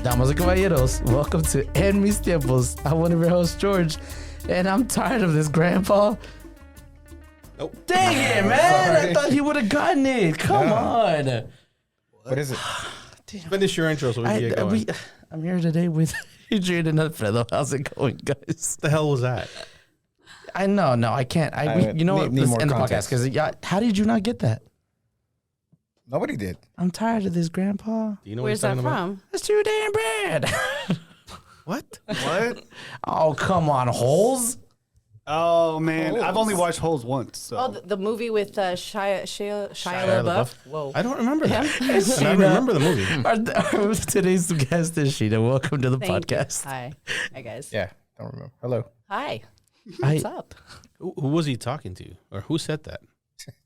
Damas y caballeros, welcome to En Mis Tiempos. I'm one of your hosts, George, and I'm tired of this, Grandpa. Nope. Dang it, man! I thought he would have gotten it. Come on. What is it? Finish your intro so we can get going. I'm here today with Adrian and Alfredo. How's it going, guys? What the hell was that? I know, no, I can't. You know what? need Let's more end the podcast context. because how did you not get that? Nobody did. I'm tired of this, Grandpa. Do you know Where's what that he's talking from? That's too damn bad. about? What? What? Oh, come on, holes. Oh man, I've only watched Holes once. So. Oh, the movie with Shia LaBeouf. LaBeouf. Whoa. I don't remember that. And I remember the movie. Today's guest is Sheena. Welcome to the Thank you. podcast. Hi. Hi, guys. Yeah, don't remember. Hello. Hi. What's up? Who was he talking to? Or who said that?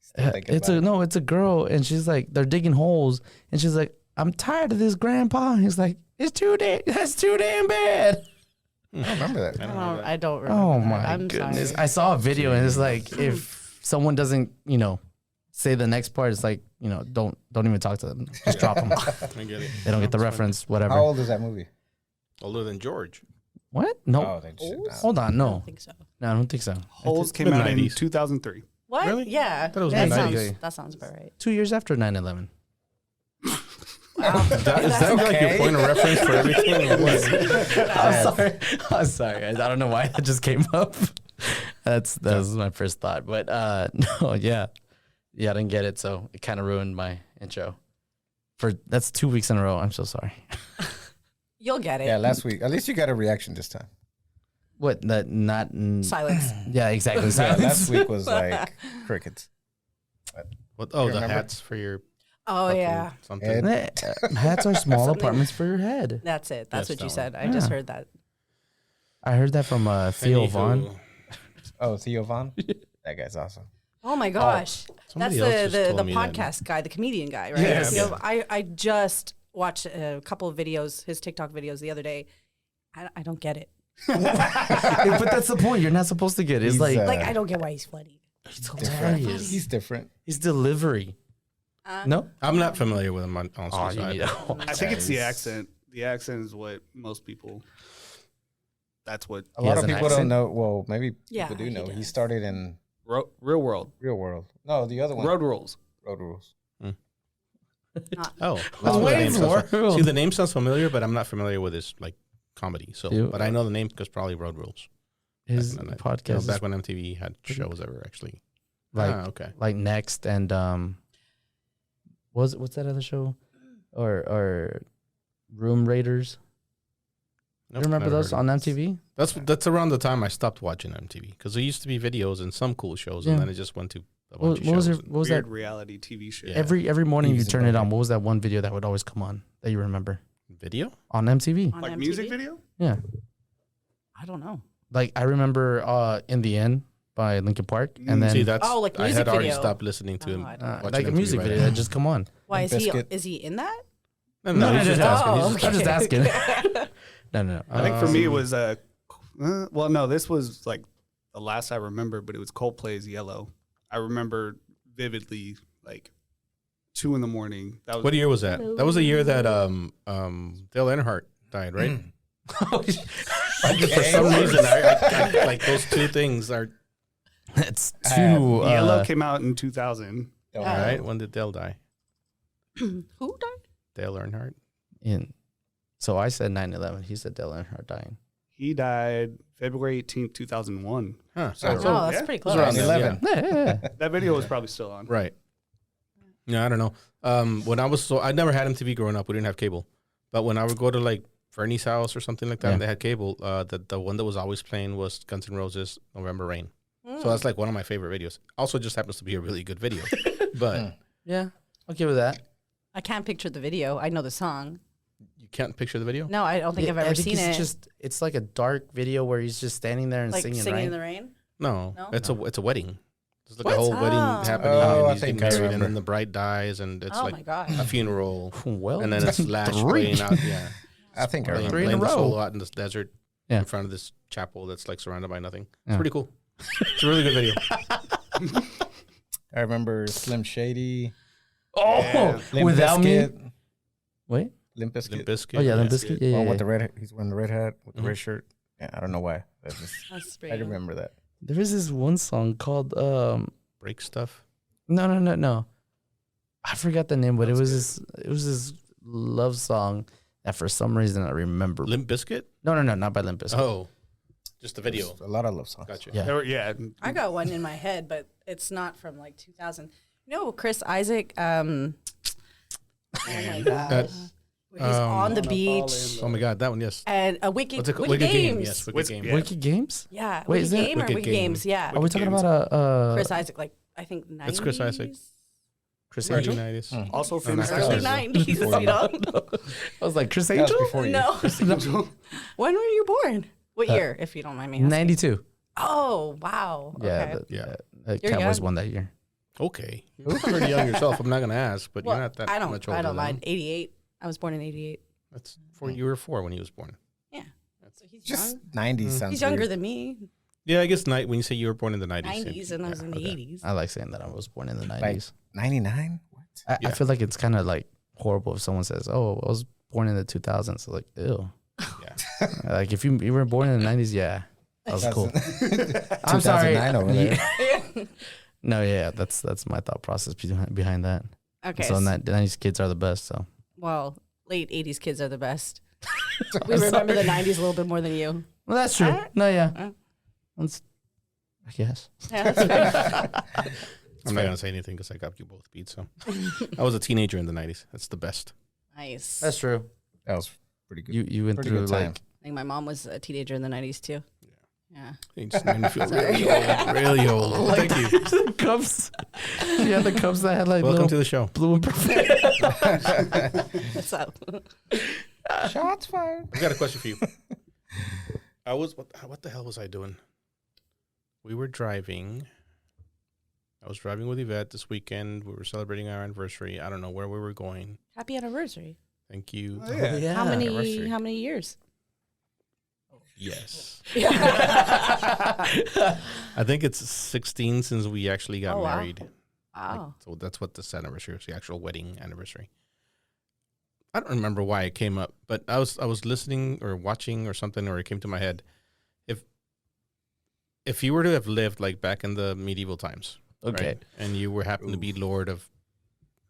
Still thinking about it. It's a girl, and she's like, they're digging holes, and she's like, I'm tired of this, Grandpa. And he's like, that's too damn bad. I don't remember that. I don't remember. Oh that. my I'm goodness! Sorry. I saw a video, and it's like, if someone doesn't, say the next part, it's like, don't even talk to them. Just drop them. I get it. They don't get the reference. Whatever. How old is that movie? Older than George. What? No. Oh, they should not. Hold on. I No. don't think so. No, I don't think so. Holes came out in mid-90s. 2003. What? Really? Yeah. thought it was that, mid-90s. sounds about right. 2 years after 9/11. Is that like your point of reference for everything? Or what? I'm sorry, guys. I don't know why that just came up. That was my first thought, but no, yeah, I didn't get it, so it kind of ruined my intro. That's 2 weeks in a row. I'm so sorry. You'll get it. Yeah, last week. At least you got a reaction this time. What? That not? Silence. Yeah, exactly. Yeah, Silence. last week was like crickets. What? Oh, You the remember? hats for your Oh, fucking yeah. something. Head. Hats are small Something. apartments for your head. That's it. That's Yes, what you that said. I Yeah. just heard that. I heard that from Theo Anywho, Vaughn. Oh, Theo Vaughn? That guy's awesome. Oh my gosh. That's somebody else just the told me that. podcast guy, the comedian guy, right? Yes. You know, I just watched a couple of videos, his TikTok videos the other day. I don't get it. But that's the point. You're not supposed to get it. It's He's, like Like, I don't get why he's funny. it's Different. hilarious. He's different. His delivery. No. I'm not familiar with him on Oh, some you side. need to. I think it's the accent. The accent is what most people. That's what A He lot has of an people accent? don't know. Well, maybe Yeah, people do he know. He does. started in Real World. Real World. No, the other one. Road Rules. Road Rules. Oh, Wayne's the name sounds World. See, the name sounds familiar, but I'm not familiar with his like comedy. So, You- but I know the name because probably Road Rules. His Back in the night. podcast is back when MTV had shows that were actually. like Okay. like Next and what's that other show? Or Room Raiders. Nope, You remember never those heard on of MTV? it. That's around the time I stopped watching MTV because there used to be videos and some cool shows, Yeah. and then it just went to a What, bunch of what was shows. it? What was Weird that? reality TV show. Yeah. Every morning you Beavis and turn it on. Butthead. What was that one video that would always come on that you remember Video? on MTV? On Like MTV? music video? Yeah, I don't know. like I remember In the End by Linkin Park, and then See, that's Oh, like I music had already video. stopped listening to Oh, him. I don't know. watching like a MTV music right video now. that just come on. Why is Biscuit. he in that? No, he's just asking. Oh, He's just- I'm just asking. No. I think for me it was well, no, this was like the last I remember, but it was Coldplay's Yellow. I remember vividly, like 2 a.m. That was What year was that? That was the year that Dale Earnhardt died, right? For some reason, I like those two things are It's too. Yellow came out in 2000. Don't Yeah. know. right. When did Dale die? Who died? Dale Earnhardt. So I said 9/11. He said Dale Earnhardt dying. He died February 18th, 2001. Huh. So- Oh, So, that's yeah. pretty it was close. around then, 11. yeah. That video was probably still on. Right. Yeah, I don't know. When I never had MTV growing up. We didn't have cable, but when I would go to like Fernie's house or something like that, and they had cable. The one that was always playing was Guns N' Roses' "November Rain." So that's like one of my favorite videos. Also, just happens to be a really good video. But Yeah, I'll give it that. I can't picture the video. I know the song. you can't picture the video. No, I don't think I've I ever think seen it. it's like a dark video where he's just standing there and like singing, singing right? in the rain. No, No? it's a wedding. There's like What? a whole wedding Oh. happening, Oh, and I he's getting think I married, and remember. then the bride dies, and it's Oh my like god. a funeral, Well, and then it's Slash three. playing out. Yeah, I think I playing, remember. Three in a playing the row. solo out in this desert, Yeah. in front of this chapel that's like surrounded by nothing. It's Yeah. pretty cool. It's a really good video. I remember Slim Shady. Oh, Yeah. Limp without me. Bizkit. Wait. Limp Bizkit. Limp Bizkit. Oh yeah, Limp yeah. Bizkit. Yeah, Well, yeah, with yeah. the red, he's wearing the red hat with the Mhm. red shirt. Yeah, I don't know why. That's I remember that. There is this one song called Break stuff. no. I forgot the name, but That's it was this love song that for some reason I remember. Limp Bizkit? No, not by Limp Bizkit. Oh, just the video. There's a lot of love songs. Gotcha. Yeah. Yeah. I got one in my head, but it's not from like 2000. You know, Chris Isaac. Oh my god. He's on the beach Oh my God, that one, yes. and a Wicked, What's it called? Wicked Games. Yes, Wicked Wicked- Game. yeah. Wicked Games? Yeah. Wait, Wicked is it- Game or Wicked Wicked Game. Games? Yeah. Are we talking Games. about Chris Isaac, like I think 90s. It's Chris Isaac. Chris Early Angel? 90s. Also Oh, famous no, Early Chris actor. 90s, you know? I was like, Chris That was Angel? before you. No. When were you born? What year, if you don't mind me asking? 92. Oh, wow. Yeah, Okay. Yeah. the You're Cowboys young. won that year. Okay. You're pretty young yourself. I'm not going to ask, but Well, you're not that I don't, much older I don't than mind. him. 88. I was born in 88. That's four. You were 4 when he was born. Yeah. So he's Just young. 90s sounds He's younger weird. than me. Yeah, I guess when you say you were born in the 90s. 90s, and I was in the 80s. I like saying that I was born in the 90s. Like 99? What? I Yeah. feel like it's kind of like horrible if someone says, "Oh, I was born in the 2000s." So like, ew. Yeah. Like if you were born in the 90s, yeah, that was cool. I'm 2009 sorry. over there. No, yeah, that's my thought process behind that. Okay. So the 90s kids are the best. So Well, late 80s kids are the best. We remember the 90s a little bit more than you. well, that's true. No, yeah, Uh. that's, I guess. Yeah, that's fair. I'm not going to say anything because I got you both beat. So I was a teenager in the 90s. That's the best. Nice. That's true. That was pretty good. You went Pretty through good time. like I think my mom was a teenager in the 90s too. Yeah. You just made me feel really old. Really old. Thank you. the cups. Yeah, the cups that had like Welcome to little the show. blue and purple. What's up? Shots fired. I've got a question for you. What the hell was I doing? We were driving. I was driving with Yvette this weekend. We were celebrating our anniversary. I don't know where we were going. Happy anniversary. Thank you. Oh, yeah. How many anniversary. how many years? Yes. Yeah. I think it's 16 since we actually got Oh, wow. married. Like, Wow. so that's what this anniversary is, the actual wedding anniversary. I don't remember why it came up, but I was listening or watching or something, or it came to my head. If you were to have lived like back in the medieval times, Okay. right, and you were happened to be Lord of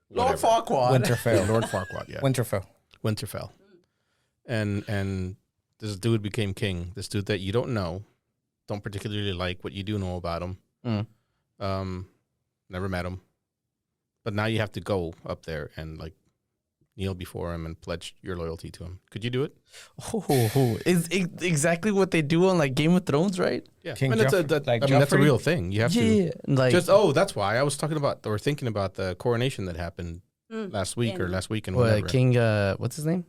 Lord whatever. Farquaad. Winterfell. Lord Farquaad, yeah, Winterfell. Winterfell, and this dude became king. This dude that you don't know, don't particularly like, what you do know about him. Mm. Never met him, but now you have to go up there and like kneel before him and pledge your loyalty to him. Could you do it? Is exactly what they do on like Game of Thrones, right? Yeah, King I mean, that's Joffrey- that's a Joffrey? real thing. You have to Yeah, like just. That's why I was talking about or thinking about the coronation that happened last week or In- last weekend, what, whatever, King. What's his name?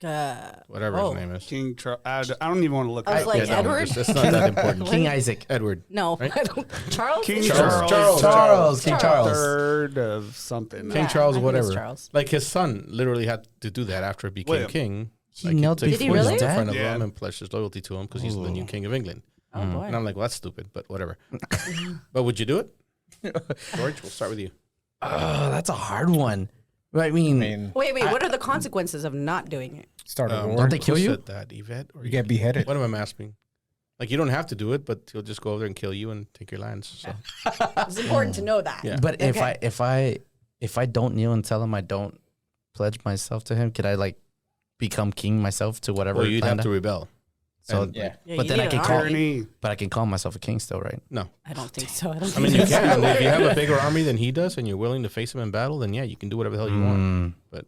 whatever Oh. his name is. King Charles. I don't even want to look. I was at like, it. no, Edward? It's not that important. King Isaac. Edward. No, Right? I don't. Charles? King Charles. Charles. King Charles. Third of something. King Charles, I think it's whatever. Charles. Like his son literally had to do that after he became William. king. He Like, knelt took Did he before really? his in dad. front of Yeah. him and pledged his loyalty to him because he's the new king of England. Oh Mm. boy. And I'm like, well, that's stupid, but whatever. But would you do it? George, we'll start with you. Oh, that's a hard one. I mean, I mean, Wait, what are the consequences of not doing it? start a war. Don't they kill who you? said that, Yvette? Or You get beheaded. What am I asking? Like, you don't have to do it, but he'll just go over there and kill you and take your lands. So It's important to know that. Yeah. but Okay. if I don't kneel and tell him I don't pledge myself to him, could I like become king myself to whatever? well, you'd have land to I- rebel. So, And- Yeah. Yeah, but you then need I an can call. army. Tyranny. But I can call myself a king still, right? No. I don't think so. I don't I mean, think you so. can. If you have a bigger army than he does and you're willing to face him in battle, then yeah, you can do whatever the hell you want. Mm. But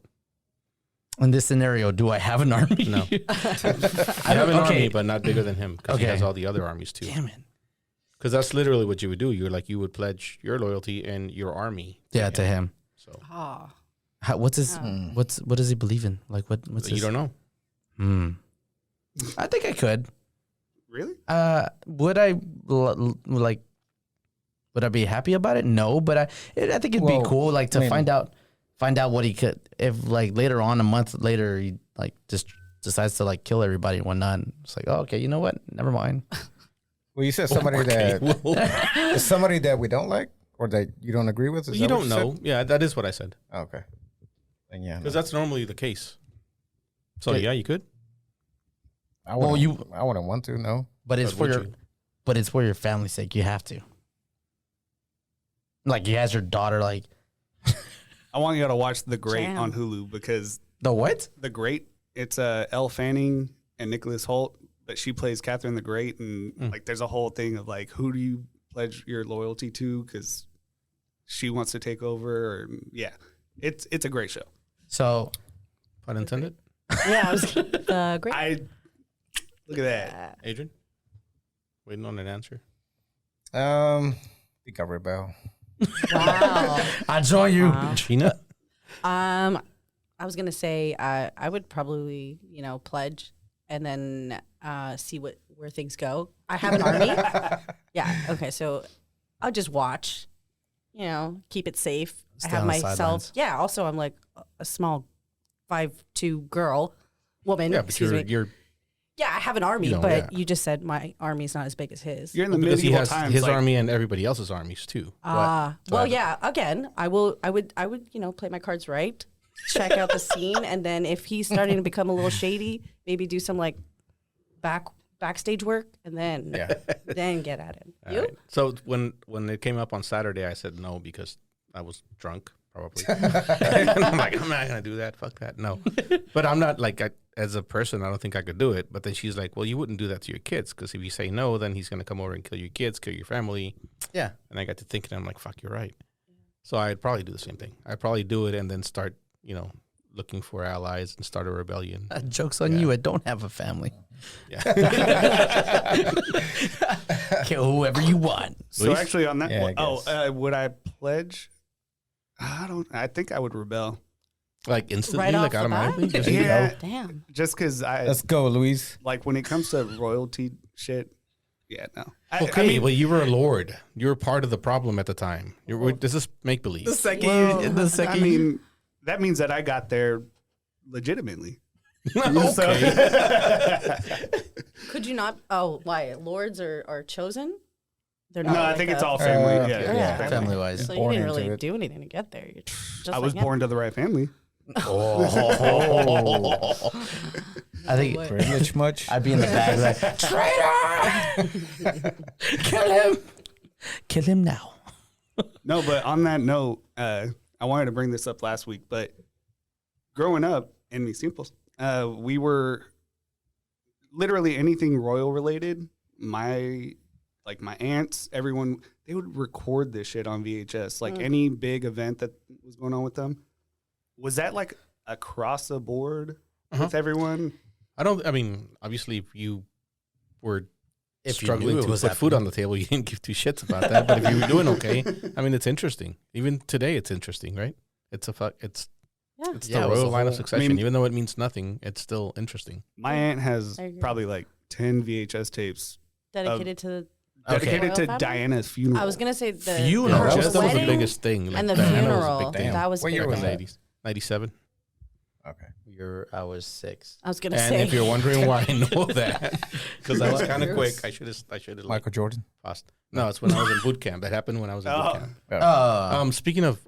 In this scenario, do I have an army? No. You have an army, but not bigger than him because he Okay. has all the other armies too. Damn it. Because that's literally what you would do. You would pledge your loyalty and your army. Yeah, to him. So Ah. What's his? Oh. What does he believe in? Like what's you his? don't know. I think I could. Really? Would I like? Would I be happy about it? No, but I think it'd be Well, cool, like to I mean- find out what he could. If like later on, a month later, he like just decides to like kill everybody and whatnot. It's like, oh, okay, you know what? Never mind. Well, you said somebody Okay, that well, is somebody that we don't like or that you don't agree with. Is you that what don't know. Yeah, that is what I said. said? Okay. Then yeah. Because No. that's normally the case. So yeah, you could. I Well, I wouldn't want to. No. but it's But for would your, you? but it's for your family's sake. You have to. Like, you has your daughter. Like I want you to watch The Great Damn. on Hulu because the what? The Great, it's Elle Fanning and Nicholas Hoult, but she plays Catherine the Great, and like there's a whole thing of like, who do you pledge your loyalty to? Because she wants to take over. Or, yeah, it's a great show. So Pun intended. Yeah, I was great. I look at that. Adrian, waiting on an answer. I think I rebel. Wow. I join you. Wow. Sheena. I was gonna say I would probably pledge and then see where things go. I have an army. Yeah. Okay. So I'll just watch. Keep it safe. Stay I have on the myself. sidelines. Yeah. Also, I'm like a small 5'2" woman. Yeah, but excuse me. you're Yeah, I have an army, You know, but yeah. you just said my army's not as big as his. You're in the because he medieval has times. his like, army and everybody else's armies too. Well, yeah. Again, I would, play my cards right, check out the scene, and then if he's starting to become a little shady, maybe do some like backstage work, and then then get at him. All You? right. So when it came up on Saturday, I said no because I was drunk, probably. And I'm like, I'm not gonna do that. Fuck that. No. But I'm not like as a person, I don't think I could do it. But then she's like, well, you wouldn't do that to your kids because if you say no, then he's gonna come over and kill your kids, kill your family. Yeah. And I got to thinking, I'm like, fuck, you're right. So I'd probably do the same thing. I'd probably do it and then start, looking for allies and start a rebellion. Joke's on you. I don't have a family. Yeah. Kill whoever you want. So Luis? actually, on that, Yeah, I guess. would I pledge? I think I would rebel. Like instantly, Right like off the bat? automatically. Just, Yeah, Damn. just because I Let's go, Luis. like when it comes to royalty shit. Yeah, no. Okay, well, you were a lord. You were part of the problem at the time. This is make believe. Second, I mean, that means that I got there legitimately. Okay. Could you not? Oh, why? Lords are chosen? They're No, not. I think like it's a- all family. okay. Yeah, Yeah. family. family wise. So you born didn't into really it. do anything to get there. You're just I was like him. born to the right family. I think What? Privilege much? I'd be in the bag like, traitor! Kill him now. No, but on that note, I wanted to bring this up last week, but growing up in Mis Tiempos, we were literally anything royal related. My aunts, everyone, they would record this shit on VHS. Like any big event that was going on with them. Was that like across the board with everyone? I mean, obviously, if you were If you struggling knew it to put was food on the table, you didn't give two shits about that. But if you were doing okay, I mean, it's interesting. Even today, it's interesting, right? It's Yeah. it's Yeah, the it was royal a line of whole- succession. I mean- Even though it means nothing, it's still interesting. My aunt has I agree. probably like 10 VHS tapes dedicated to the. dedicated Royal to family? Diana's funeral. I was gonna say the Funeral? Yeah, her Just that was the wedding biggest thing. Like, and the Diana was a funeral. big thing. That was What year big. was Back in that? the 80s, 97. Okay. I was 6. I was gonna And say. if you're wondering why I know that, because I was What kind of years? quick. I should have like Michael Jordan. passed. No, it's when I was in boot camp. That happened when I was in boot camp. Speaking of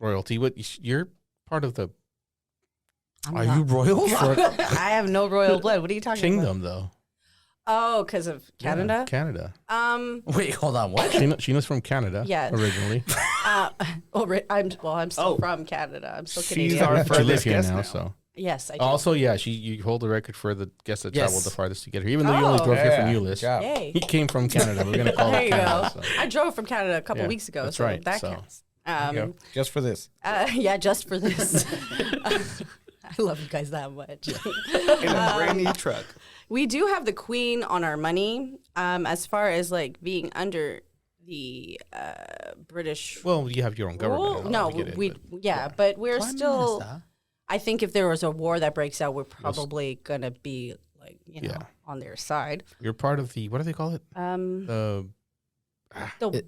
royalty, you're part of the I'm are not- you royal? I have no royal blood. What are you talking kingdom, though. about? Oh, because of Canada. Yeah, Canada. Wait, hold on. What? Sheena's from Canada. Yeah. Originally, I'm still from Canada. I'm still She's Canadian. our but you live furthest here guest now, now. so. Yes, I do. Also, yeah, you hold the record for the guest that Yes. traveled the farthest to get here. Even though you only Oh. drove here Yeah, from good Euless, job. Yay. he came from Canada. We're gonna call There it you Canada. go. So. I drove from Canada a couple Yeah, weeks ago, that's so right, that so. counts. Yep. Just for this. Yeah, just for this. I love you guys that much. in a brand new truck. We do have the queen on our money. As far as like being under the British Well, you have your own government. rule, and all no, that, I get it, we but- but we're Prime still. Minister. I think if there was a war that breaks out, we're probably gonna be like Yeah. on their side. You're part of the what do they call it? The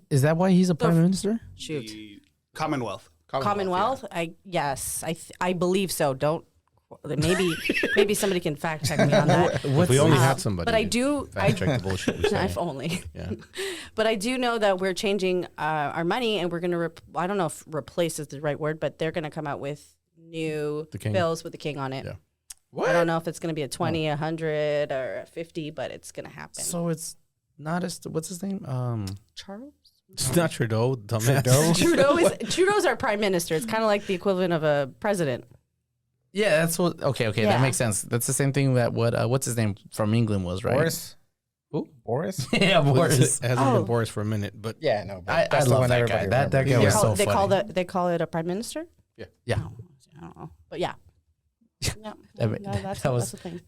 Is that why he's a prime minister? shoot The Commonwealth. Commonwealth. I believe so. Don't maybe somebody can fact check me on that. If we only had somebody. But I to do. fact check the bullshit we say. If only. Yeah. But I do know that we're changing our money, and we're going to. I don't know if replace is the right word, but they're going to come out with new The king. bills with the king on it. Yeah. I don't know if it's going to be a 20, 100, or a 50, but it's going to happen. So it's not as what's his name? Charles? It's not Trudeau, dumbass. Trudeau's our prime minister. It's kind of like the equivalent of a president. Yeah, that's what. Okay, Yeah. that makes sense. That's the same thing that what's his name from England was, right? Boris. Who? Boris. Yeah, Boris. It hasn't been Boris for a minute, but Yeah, no. But I that's the love one that everybody guy. That guy remembers. was Yeah. so They funny. they call it a prime minister? Yeah. I don't know. But yeah. Yeah. I mean, that's that was- the thing.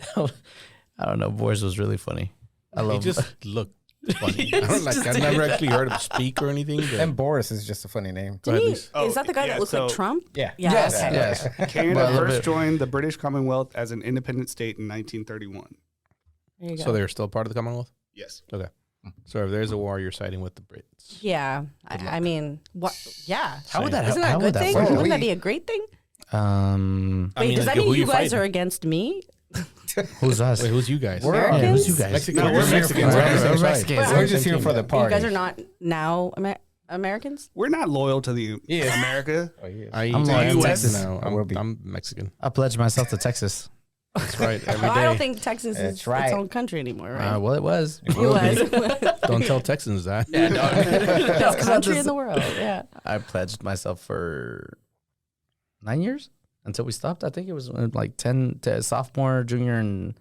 I don't know. Boris was really funny. I he love. just looked funny. I don't like. I've never actually heard him speak or anything. But And Boris is just a funny name. Go ahead, Didn't Lise. he, is that the guy that looks like Trump? Yeah. Yeah. Yes, okay. yes. Canada Well, a little first bit. joined the British Commonwealth as an independent state in 1931. There you go. So they're still part of the Commonwealth. Yes. So if there's a war, you're siding with the Brits. Yeah. I mean, what? Yeah. How would that? Isn't that how a would good thing? work? Wouldn't that be a great thing? Um, I Wait, mean, does like, that who mean you you guys fighting? are against me? who's us? Wait, who's you guys? Yeah, who's you guys? Mexican. No, We're we're Mexicans. Mexicans. We're We're Mexicans. Mexicans. We're just here for the You party. guys are not now Americans? We're not loyal to the America. Oh, he is. I I'm am loyal to Texas Texas. now. I will be. I'm Mexican. I pledge myself to Texas. That's right. Every Well, I don't day. think Texas is That's right. its own country anymore, right? Well, it was. it was. Don't tell Texans that. Yeah, no. Best country in the world. Yeah. I pledged myself for 9 years until we stopped. I think it was like 10 to sophomore, junior, and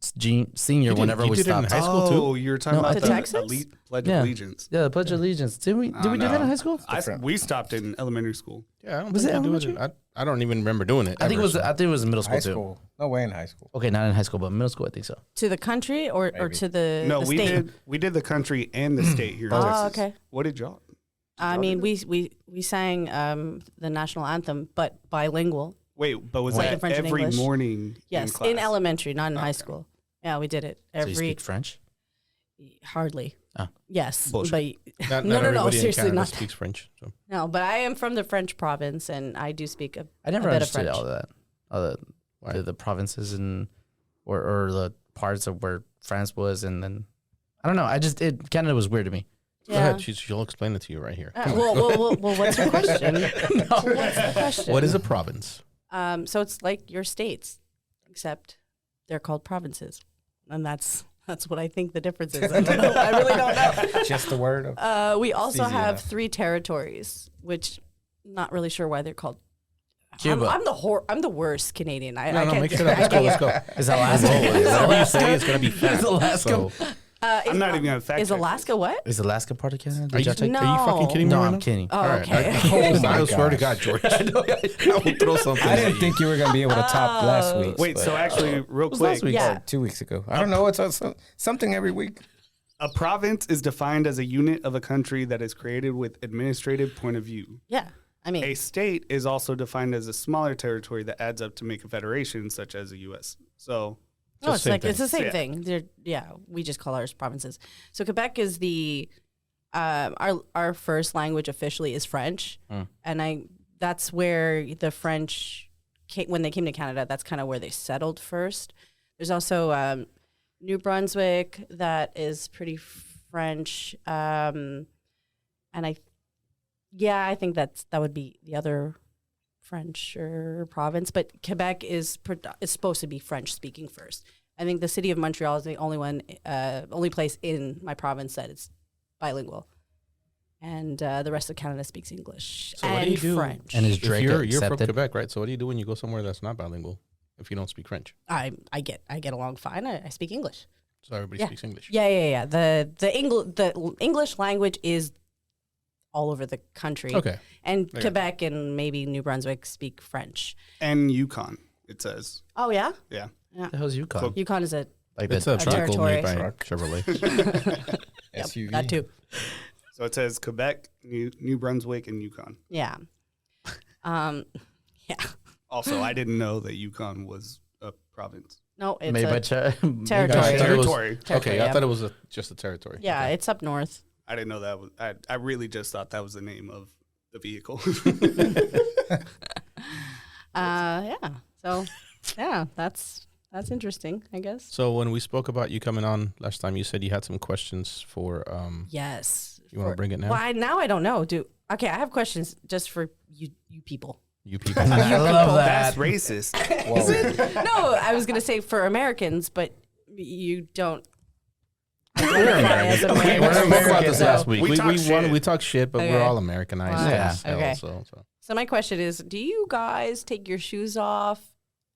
senior. Whenever you we did it in stopped. high school, too? Oh, you're talking No, about to the Texas? elite Pledge Yeah. of Allegiance. Yeah, the Pledge of Allegiance. Did we do that in high school? We stopped in elementary school. Yeah, I don't Was think it they do it. elementary? I don't even remember doing it. I think it ever, was. so. I think it was in middle school High too. school. No way in high school. Okay, not in high school, but middle school. I think so. To the country or Maybe. to the No, the we state? did the country and the state here in Oh, Texas. okay. What did y'all? I mean, we sang the national anthem, but bilingual. Wait, but was Like in that French and every English? morning? Yes, class? in elementary, not in high school. Yeah, we did it So you every speak French? hardly. Oh. Yes, Bullshit. but Not no, everybody in seriously, Canada not speaks French. So. no. But I am from the French province, and I do speak I never a bit of understood French. all that. All Why? the provinces and or the parts of where France was, and then I don't know. Canada was weird to me. Go ahead. She'll explain it to you right here. Well, what's your question? What's the question? What is a province? So it's like your states, except they're called provinces, and that's what I think the difference is. I don't know. I really don't know. Just the word of. We also easy have enough. 3 territories, which not really sure why they're called. Cuba. I'm the worst Canadian. I No, can't. make sure let's go. Let's go. Is Alaska? Whatever you say is gonna be fact. Is Alaska? So, I'm not even gonna fact Is check Alaska what? Is Alaska part of Canada? are, Did you, y'all take? No. are you fucking kidding me? No, right I'm now? kidding. Oh, All right. okay. Oh my I swear to gosh. God, George. I will throw something. I at didn't you. think you were gonna be able to top last week. Wait, so actually, real was quick, last week? Yeah. 2 weeks ago. I don't know. It's something every week. a province is defined as a unit of a country that is created with administrative point of view. Yeah. I mean, A state is also defined as a smaller territory that adds up to make a federation, such as the U.S. So, no, it's same like it's the thing. same Yeah. thing. We just call ours provinces. So Quebec is the our first language officially is French, and that's where the French when they came to Canada. That's kind of where they settled first. There's also New Brunswick that is pretty French, and I think that would be the other French province. But Quebec is supposed to be French speaking first. I think the city of Montreal is the only place in my province that is bilingual, and the rest of Canada speaks English So what do and you do? French. And is If Drake you're from accepted? Quebec, right? So what do you do when you go somewhere that's not bilingual if you don't speak French? I get along fine. I speak English. So everybody Yeah. speaks English. Yeah. The English language is all over the country. Okay. And Okay. Quebec and maybe New Brunswick speak French. and Yukon, it says. Oh yeah, Yeah. What the hell's Yukon? Yukon is a Like It's that? a vehicle territory. made by Chevrolet. yep, SUV. that too. So it says Quebec, New Brunswick, and Yukon. Yeah. Yeah. Also, I didn't know that Yukon was a province. No, it's Made by a Territory. territory. I thought it was- Territory. Okay, I yeah. thought it was just a territory. Yeah, Okay. it's up north. I didn't know that was. I really just thought that was the name of the vehicle. Yeah. So, yeah, that's interesting, I guess. So when we spoke about you coming on last time, you said you had some questions for. Yes. You want to bring it now? Well, now I don't know. I have questions just for you people. You people. I love That's that. racist. No, I was gonna say for Americans, but you don't. We're American. Okay, We spoke about this last week. We talk shit. We talk shit, but Okay. we're all Americanized. Wow. Yeah. as hell, Okay. So. So my question is, do you guys take your shoes off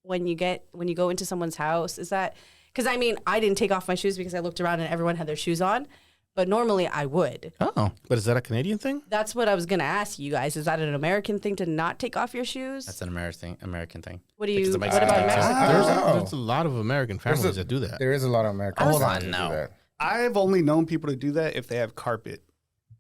when you go into someone's house? Is that because I mean I didn't take off my shoes because I looked around and everyone had their shoes on, but normally I would. Oh, But is that a Canadian thing? That's what I was gonna ask you guys. Is that an American thing to not take off your shoes? that's an American thing. What do you? Because it What makes about sense. Mexico? There's a lot of American families that do that. There is a lot of Americans. Hold that on, do no. that. I've only known people to do that if they have carpet.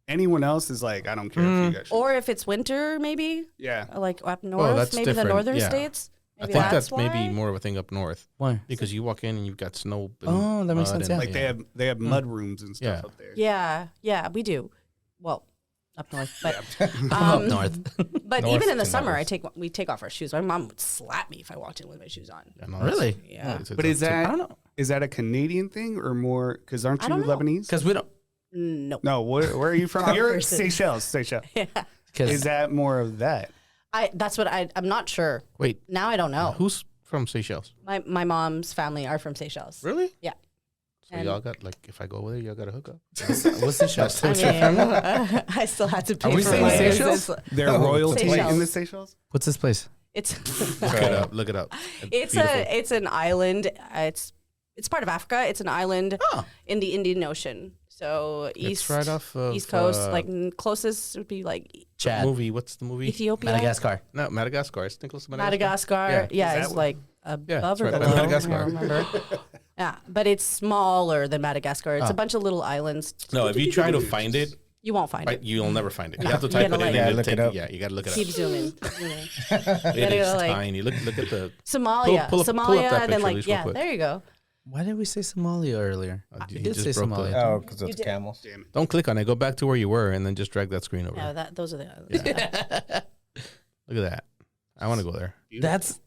Anyone else is like, I don't care if you guys. should. Or if it's winter, maybe Yeah. like up north, that's maybe the different, northern yeah. states. I Maybe think that's why? maybe more of a thing up north Why? because you walk in and you've got snow. And Oh, that makes mud sense, and- yeah. Like they have mud rooms and stuff Yeah. up there. Yeah, we do. Well, up north, but Up north. but North even in the to summer, north. we take off our shoes. My mom would slap me if I walked in with my shoes on. Yeah, no, that's- Really? Yeah, it's- But is it's- that I don't know. is that a Canadian thing or more? Because aren't I you don't know. Lebanese? Because we don't. no. No, where are you from? You're person. Seychelles. Seychelles. Because Is that more of that? That's what I'm not sure. Wait, Now I don't know. who's from Seychelles? My mom's family are from Seychelles. Really? Yeah. So And- y'all got like, if I go over there, y'all got to hook up. what's the show? I mean, I still had to pay we for saying my Seychelles? They're Oh, royalty Seychelles. in the Seychelles. What's this place? It's Look it up. Look it up. it's an island. It's part of Africa. It's an island Oh. in the Indian Ocean. So It's east right off of east coast, like closest would be like Chad. movie. What's the movie? Ethiopia, Madagascar. No, Madagascar. It's Nicholas Madagascar. Yeah, Is it's that like Yeah, above it's or right by below. Madagascar. I don't remember. Yeah, but it's smaller than Madagascar. It's Oh. a bunch of little islands. No, if you try to find it, You won't find it. you'll never find it. You No, have to you type it gotta, in. like- and Yeah, it'll look it take up. you- Yeah, you got to look it Keep up. zooming. It gotta is go, like- tiny. Look at the. Somalia, pull up that Somalia, picture and then at like least real yeah, quick. there you go. Why did we say Somalia earlier? he We did just say broke the- Somalia. Oh, because You it's did. camels. Damn it. Don't click on it. Go back to where you were and then just drag that screen over. No, those are the islands. Look at that. I want to go there. That's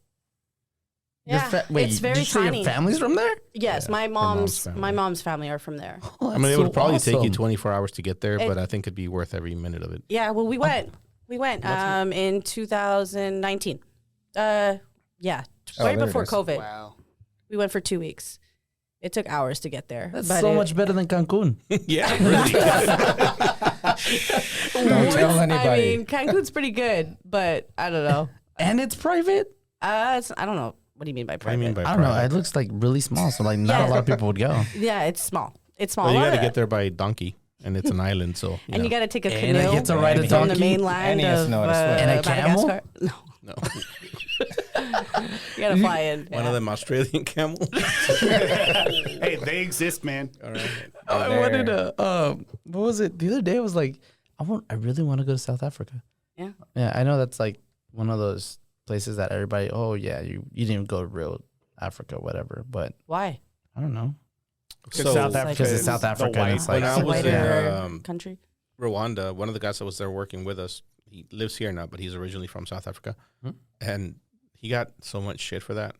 your Yeah, wait. it's did very you say tiny. your family's from there? Yes, Yeah, my her mom's mom's family. family are from there. Oh, I mean, it that's would so probably take you awesome. 24 hours to get there, It- but I think it'd be worth every minute of it. Yeah, well, we went in 2019. Yeah, Oh, right there it before is. COVID. Wow. We went for 2 weeks. It took hours to get there. That's but so it- much better than Cancun. Yeah, really. Don't tell I anybody. mean, Cancun's pretty good, but I don't know. And it's private. I don't know. What do you mean by What do private? you mean by I don't know. private? It looks like really small, so like not Yeah. a lot of people would go. Yeah, it's small. It's small. Well, you A got lot to of- get there by donkey, and it's an island, so. and you got to take a And canoe I get to ride a And from the donkey. mainland And he has of to know how to swim. And a camel? Madagascar. No, No. you got to fly in. One of them Australian camels. Hey, they exist, man. All right. I wanted to. What was it? The other day, I was like, I really want to go to South Africa. Yeah. Yeah, I know that's like one of those places that everybody. Oh yeah, you didn't go to real Africa, whatever. But Why? I don't know. Because South Africa Because it's is South the Africa, and white- it's like When I It's a was whiter in, country. Rwanda, one of the guys that was there working with us, he lives here now, but he's originally from South Africa. Hmm. And he got so much shit for that.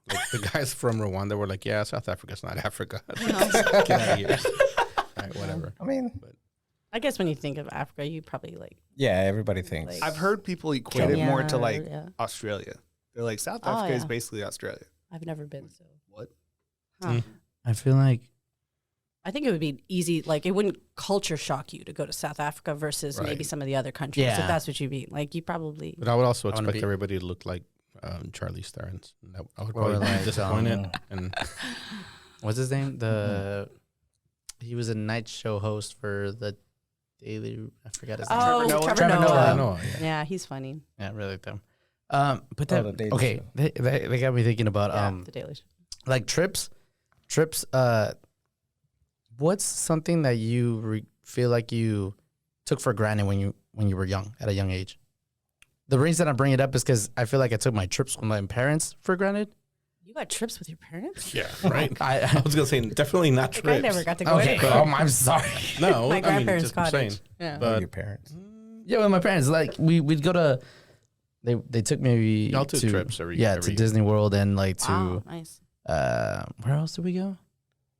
Like the guys from Rwanda were like, yeah, South Africa's not Africa. Get out of here. All right, whatever. I mean, I guess when you think of Africa, you probably like yeah, everybody thinks. Like- I've heard people equate it more to Kenya, like yeah. Australia. They're like South Oh, Africa is yeah. basically Australia. I've never been. So What? Huh. I feel like I think it would be easy. Like it wouldn't culture shock you to go to South Africa versus maybe Right. some of the other countries. Yeah. If that's what you mean. Like you probably. But I would also wanna expect be- everybody to look like Charlize Theron. I would Or probably like, be disappointed. And what's his name? He was a night show host for the Daily. I forgot his name. Oh, Noah. Trevor Trevor Noah. Noah. no, yeah. Yeah, he's funny. Yeah, really like them. But Oh, that the Daily okay. Show. They got me thinking about Yeah, the Daily Show. like trips. What's something that you feel like you took for granted when you were young, at a young age? The reason I bring it up is because I feel like I took my trips with my parents for granted. You got trips with your parents? Yeah, right. I I was gonna say definitely not Like, trips. I never got to go okay. anywhere. I'm sorry. No, My I mean, grandparents' just I'm cottage. saying. Yeah. But your parents. Yeah, with my parents, like we'd go to. They took me Y'all took to trips every to year. Disney World and like Wow, to nice. where else did we go?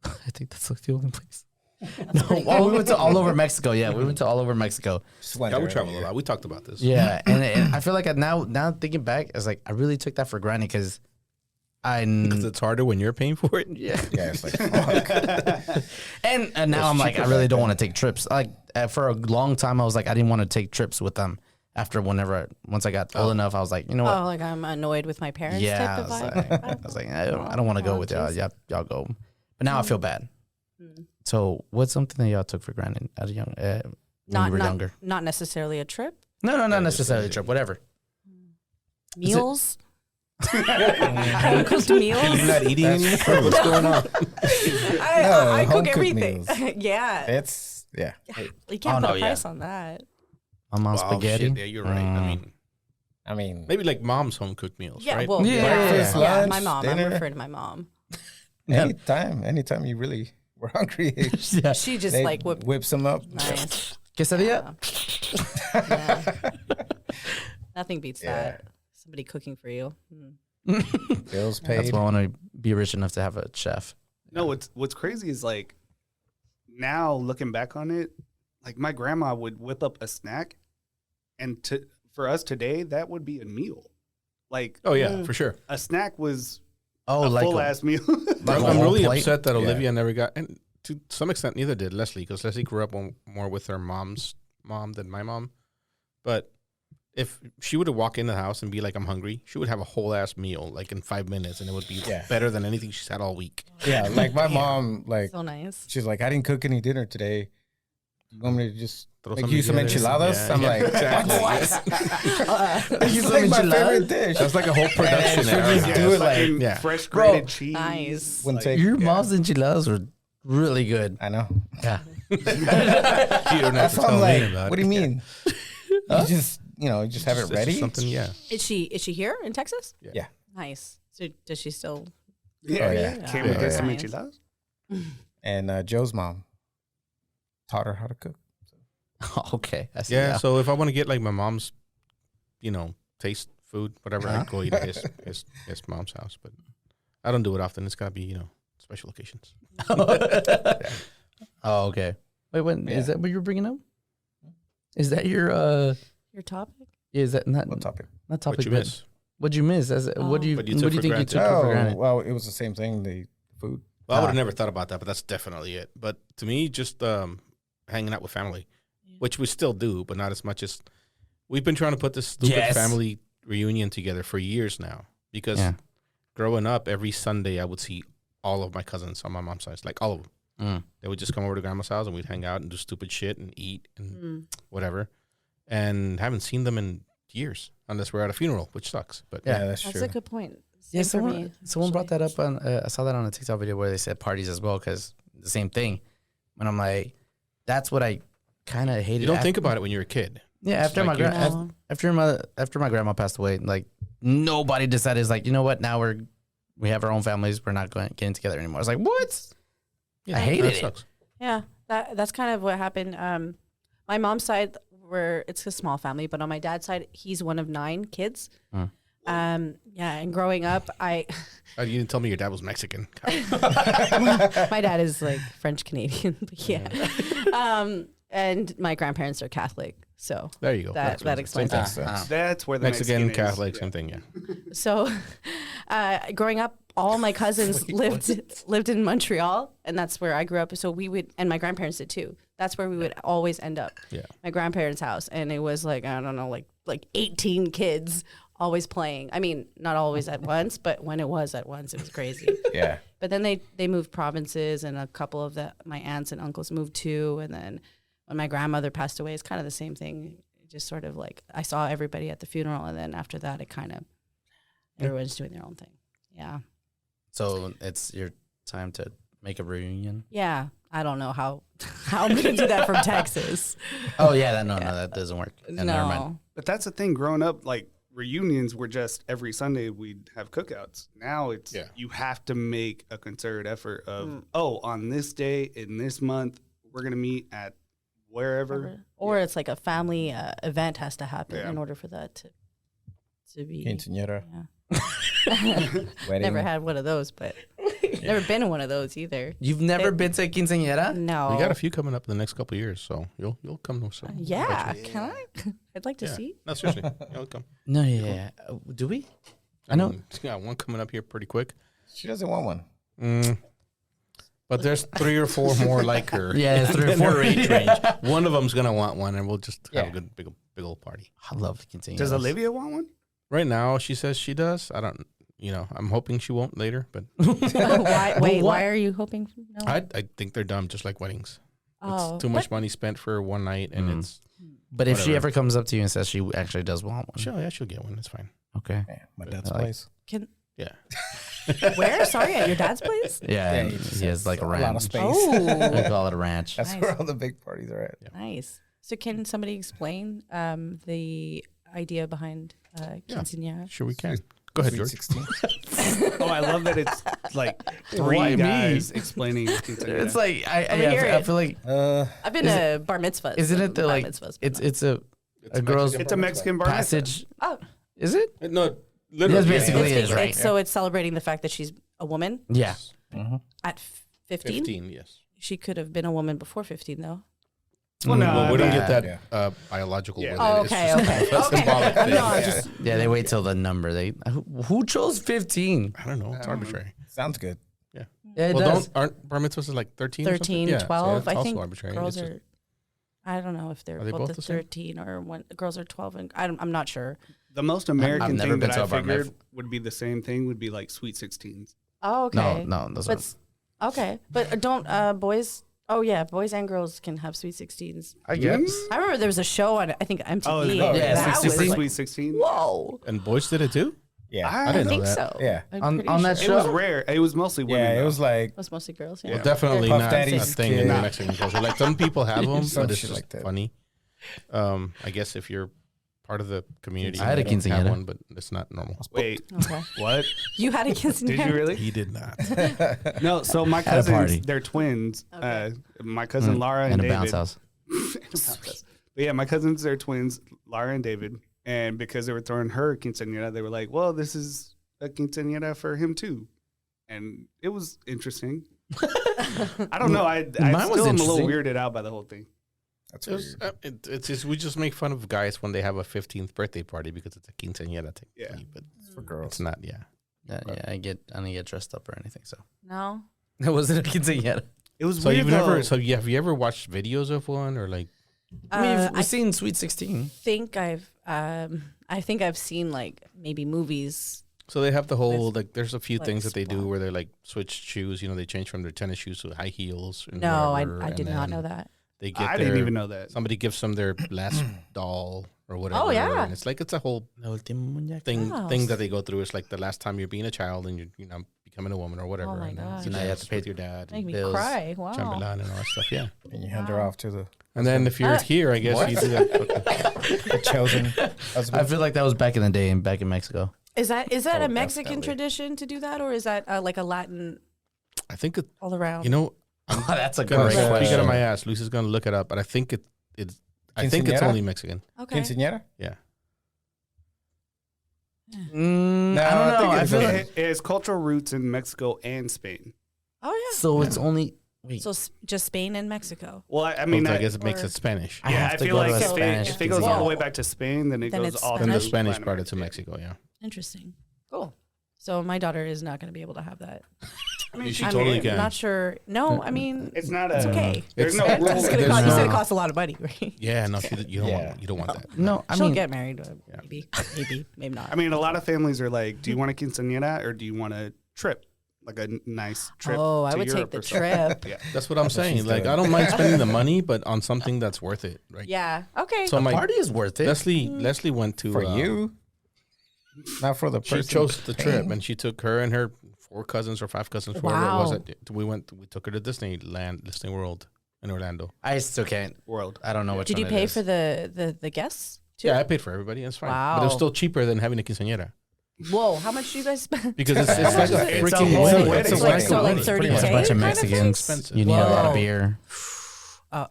I think that's like the only place. No, well, we went to all over Mexico. Yeah, we went to all over Mexico. Just went Yeah, we there travel a earlier. lot. We talked about this. Yeah, and I feel like now thinking back, it's like I really took that for granted because Because it's harder when you're paying for it. yeah. Yeah, it's like, fuck. And now I'm like, I really don't want to take trips. Like for a long time, I was like, I didn't want to take trips with them. After once I got old enough, I was like, you know what? Oh, like I'm annoyed with my parents Yeah, type of I vibe. was like, I don't want to go with y'all. Y'all go. But now I feel bad. So what's something that y'all took for granted at a young when you were younger? Not necessarily a trip. No, not necessarily a trip. Whatever. Meals. Home cooked meals. You're not eating anymore. What's going on? I cook home-cooked everything. meals. Yeah. It's, yeah. You can't Oh, put no, a yeah. price on that. My mom's Wow, spaghetti. shit, yeah, you're right. I mean, Maybe like mom's home cooked meals, Yeah, right? well, Yeah. Breakfast, yeah, lunch, my mom. dinner. I'm referring to my mom. Yeah. anytime you really were hungry, Yeah. She just they like whips them up. nice. Quesadilla. Yeah. Nothing beats Yeah. that. Somebody cooking for you. Mm. Bills That's paid. why I want to be rich enough to have a chef. No, what's crazy is like now looking back on it, like my grandma would whip up a snack, and for us today that would be a meal. Like Oh yeah, for sure. a snack was Oh, a like full ass meal. like a I'm whole really plate? upset that Yeah. Olivia never got, and to some extent neither did Leslie, because Leslie grew up more with her mom's mom than my mom. But if she would have walked in the house and be like, "I'm hungry," she would have a whole ass meal like in 5 minutes, and it would be Yeah. better than anything she's had all week. Yeah, like my mom, like So nice. she's like, I didn't cook any dinner today. You want me to just Throw make something you some together. enchiladas? Yeah, I'm yeah, like, exactly. it's like my favorite dish. That's like a whole production. And she'll at our just house. do it like, Fucking Yeah. fresh Bro. grated cheese. Nice. wouldn't take. Your yeah. mom's enchiladas were really good. I know. Yeah. You don't have That's to why tell I'm me like, about what do it. you mean? You just, you just have it It's just ready. something, yeah. Is she here in Texas? Yeah. Nice. So does she still? Yeah, Oh, yeah. Came with Yeah. some Nice. enchiladas. And Joe's mom taught her how to cook. Okay. I see Yeah, now. so if I want to get like my mom's, taste food, whatever, I go eat at his mom's house. But I don't do it often. It's got to be, special occasions. Oh, okay. Wait, what is Yeah. that what you were bringing up? Is that your Your topic? is that not What topic? not topic? What you but miss? What'd you miss? What do you What you what took do you for think you granted. took for Oh, granted? well, it was the same thing. The food. Well, I would have Ah. never thought about that, but that's definitely it. But to me, just hanging out with family, which we still do, but not as much as we've been trying to put this stupid Yes. family reunion together for years now. Because Yeah. growing up, every Sunday I would see all of my cousins on my mom's side, like all of them. Mm. They would just come over to grandma's house and we'd hang out and do stupid shit and eat and Mm. whatever. And haven't seen them in years unless we're at a funeral, which sucks. But Yeah. That's That's true. a good point. Yeah, Same for someone me, brought that up on. I saw that on a TikTok video where they said parties as well because the same thing. And I'm like, that's what I kind of hated. you don't think about it when you're a kid. Yeah, after like my you- No. after my grandma passed away, like nobody decided. It's like, you know what? Now we have our own families. We're not getting together anymore. I was like, what? I hated that it. sucks. Yeah, that's kind of what happened. My mom's side, it's a small family, but on my dad's side, he's one of 9 kids. Mm. Yeah, and growing up, You didn't tell me your dad was Mexican. my dad is like French Canadian, but yeah. And my grandparents are Catholic, so There you go. that explains Same it. thing. That's where the Mexican, Mexican is. Catholic, Yeah. same thing, yeah. So, growing up, all my cousins lived in Montreal, and that's where I grew up. So we would, and my grandparents did too. That's where we would always end up. Yeah. My grandparents' house, and it was like I don't know, like 18 kids always playing. I mean, not always at once, but when it was at once, it was crazy. Yeah. But then they moved provinces, and a couple of my aunts and uncles moved too. And then when my grandmother passed away, it's kind of the same thing. Just sort of like I saw everybody at the funeral, and then after that, it kind of everyone's doing their own thing. Yeah. So it's your time to make a reunion. Yeah, I don't know how I'm gonna do that from Texas. Oh yeah, no, that doesn't work. Yeah, never mind. No, But that's the thing. Growing up, like reunions were just every Sunday we'd have cookouts. Now it's Yeah. you have to make a concerted effort of on this day in this month we're gonna meet at wherever. or it's like a family event has to happen Yeah. in order for that to be. Quinceañera. Yeah. Wedding. Never had one of those, but Never been in one of those either. You've never been to a quinceañera? No. We got a few coming up in the next couple of years, so you'll come to some. Yeah. Can I? I'd like to Yeah. see. No, seriously, you'll come. No, yeah. Do we? I know. She's got one coming up here pretty quick. She doesn't want one. But there's 3 or 4 more like her. Yeah, there's 3 or in her 4. age range. One of them's gonna want one, and we'll just have a good big old party. I love quinceañeras. Does Olivia want one? Right now, she says she does. I don't. I'm hoping she won't later, but Why? Wait. Why are you hoping? No. I think they're dumb, just like weddings. Oh, It's too much money spent for one night, and it's But if she Whatever. ever comes up to you and says she actually does want one, she'll get one. It's fine. okay. Yeah, my dad's I like- place. Can Yeah. where? Sorry, at your dad's place. Yeah, and he he has like a lot of ranch. space. Oh, We call it a ranch. That's Nice. where all the big parties are at. nice. So, can somebody explain the idea behind quinceañera? Sure, we can. Go ahead, Sweet George. 16. Oh, I love that it's like Why 3 me? guys explaining quinceañera. It's like Let me hear I it. feel like I've been to bar mitzvahs. isn't it the bar like mitzvahs, but it's not- a girl's It's a Mexican bar mitzvah. passage? oh, Is it? No, literally. Yes, basically it's, is, right? So it's celebrating the fact that she's a woman Yeah. at 15. 15, yes. She could have been a woman before 15, though. Well, no, Well, we don't yeah. get that biological Yeah. with Oh, it. It's okay, just okay. a symbolic thing. No, I'm Yeah. just Yeah, they wait till the number. Who chose 15? I don't know. It's arbitrary. Sounds good. Yeah, it Well, does. aren't bar mitzvahs like 13 or something? 13, Yeah, so 12. it's I also think arbitrary. girls It's just- are. I don't know if they're Are they both both the the same? 13 or one. Girls are 12, and I'm not sure. The most American never thing been that to I a bar figured mitzvah. would be the same thing would be like sweet 16s. Oh, okay. No, those But are. okay, but don't boys? Oh yeah, boys and girls can have sweet 16s. I guess. I remember there was a show on I think MTV. Oh, yeah, that Sweet was 16. like, Sweet 16. whoa. And boys did it too? Yeah. I didn't know think that. so. Yeah. I'm On- pretty on that It show? was rare. It was mostly women. Yeah, it though. was like It was mostly girls. Yeah. Well, definitely Puff not a Daddy's thing in kid. the Mexican culture. Like some people have them, Some but it's shit just like that. funny. I guess if you're part of the community, I had a you don't have quinceañera. one, but it's not normal. Wait, Okay. what? You had a quinceañera. Did you really? He did not. No. So my At a party. cousins, they're twins. Okay. My cousin Laura and in a David. bounce house. In a bounce house. But yeah, my cousins, they're twins, Laura and David. And because they were throwing her quinceañera, they were like, well, this is a quinceañera for him too. And it was interesting. I don't know. I Mine was still am a little interesting. weirded out by the whole thing. that's It was, weird. it's just we just make fun of guys when they have a 15th birthday party because it's a quinceañera thing. Yeah. But It's for girls. it's not. Yeah. Yeah, I don't get dressed up or anything. So No. it wasn't a quinceañera. It was So weird you've never. though. So have you ever watched videos of one or like? I mean, I we've seen Sweet 16. think I've seen like maybe movies. So they have the whole like. There's a few like things that they do swap. where they like switch shoes. You know, they change from their tennis shoes to high heels. And No, whatever, I and did not then know that. They get. I didn't their- even know that. Somebody gives them their last doll or whatever. Oh, yeah. And it's like it's a whole thing Wow. thing that they go through. It's like the last time you're being a child and you're becoming a woman or whatever. Oh my and then gosh. you Now you have to pay with your dad, Make me Bills, cry. Wow. chambelán and all that stuff. Yeah. And you hand her off to the And then if you're here, I guess you do that. the chosen I husband. feel like that was back in the day and back in Mexico. Is that a Oh, Mexican definitely. tradition to do that, or is that like a Latin I think it, all around? you know, That's a gonna great speak out question. of my ass. Lucy's gonna look it up, but I think it's I think it's Quinceañera? only Mexican. okay. Quinceañera? Yeah. I No, don't I know. think I it's feel a- like It has cultural roots in Mexico and Spain. Oh yeah. so. It's only wait. So just Spain and Mexico. Well, I mean, I guess it makes or- it Spanish. I yeah, have I to feel go like to a if Spanish it goes all the quinceañera. way back to Spain, then it Then goes it's all Then the Spanish. Spanish Latin brought it to America. Mexico. Yeah. Interesting. Cool. So my daughter is not going to be able to have that. I mean, She I'm totally can. not sure. No, I mean It's not it's a. okay. There's no It's- rule. It's gonna There's cost, you said it no- costs a lot of money, right? Yeah. No, you don't Yeah. want you don't want that. No, I She'll mean, get married, Yeah. maybe not. I mean, a lot of families are like, "Do you want a quinceañera or do you want a trip, like a nice trip?" Oh, I to would take Europe the or something?" trip. Yeah, That's what I'm saying. she's Like doing. I don't mind spending the money, but on something that's worth it. Right. Yeah. Okay. So my party is worth it. Leslie went to For you? Not for the She person. chose the trip, paying. and she took her and her 4 cousins or 5 cousins, whatever Wow. it was. We took her to Disney World in Orlando. I still can't. world. I don't know which Did you one it pay is. for the guests too? Yeah, I paid for everybody. That's fine. But it was Wow. still cheaper than having a quinceañera Whoa, how much do you guys spend? because it's like a It's a freaking whole wedding. wedding. It's It's a like- wedding. so like It's 30K pretty It's a much. bunch of kind of thing? Mexicans. Expensive. You need a lot Whoa. of beer. Oh.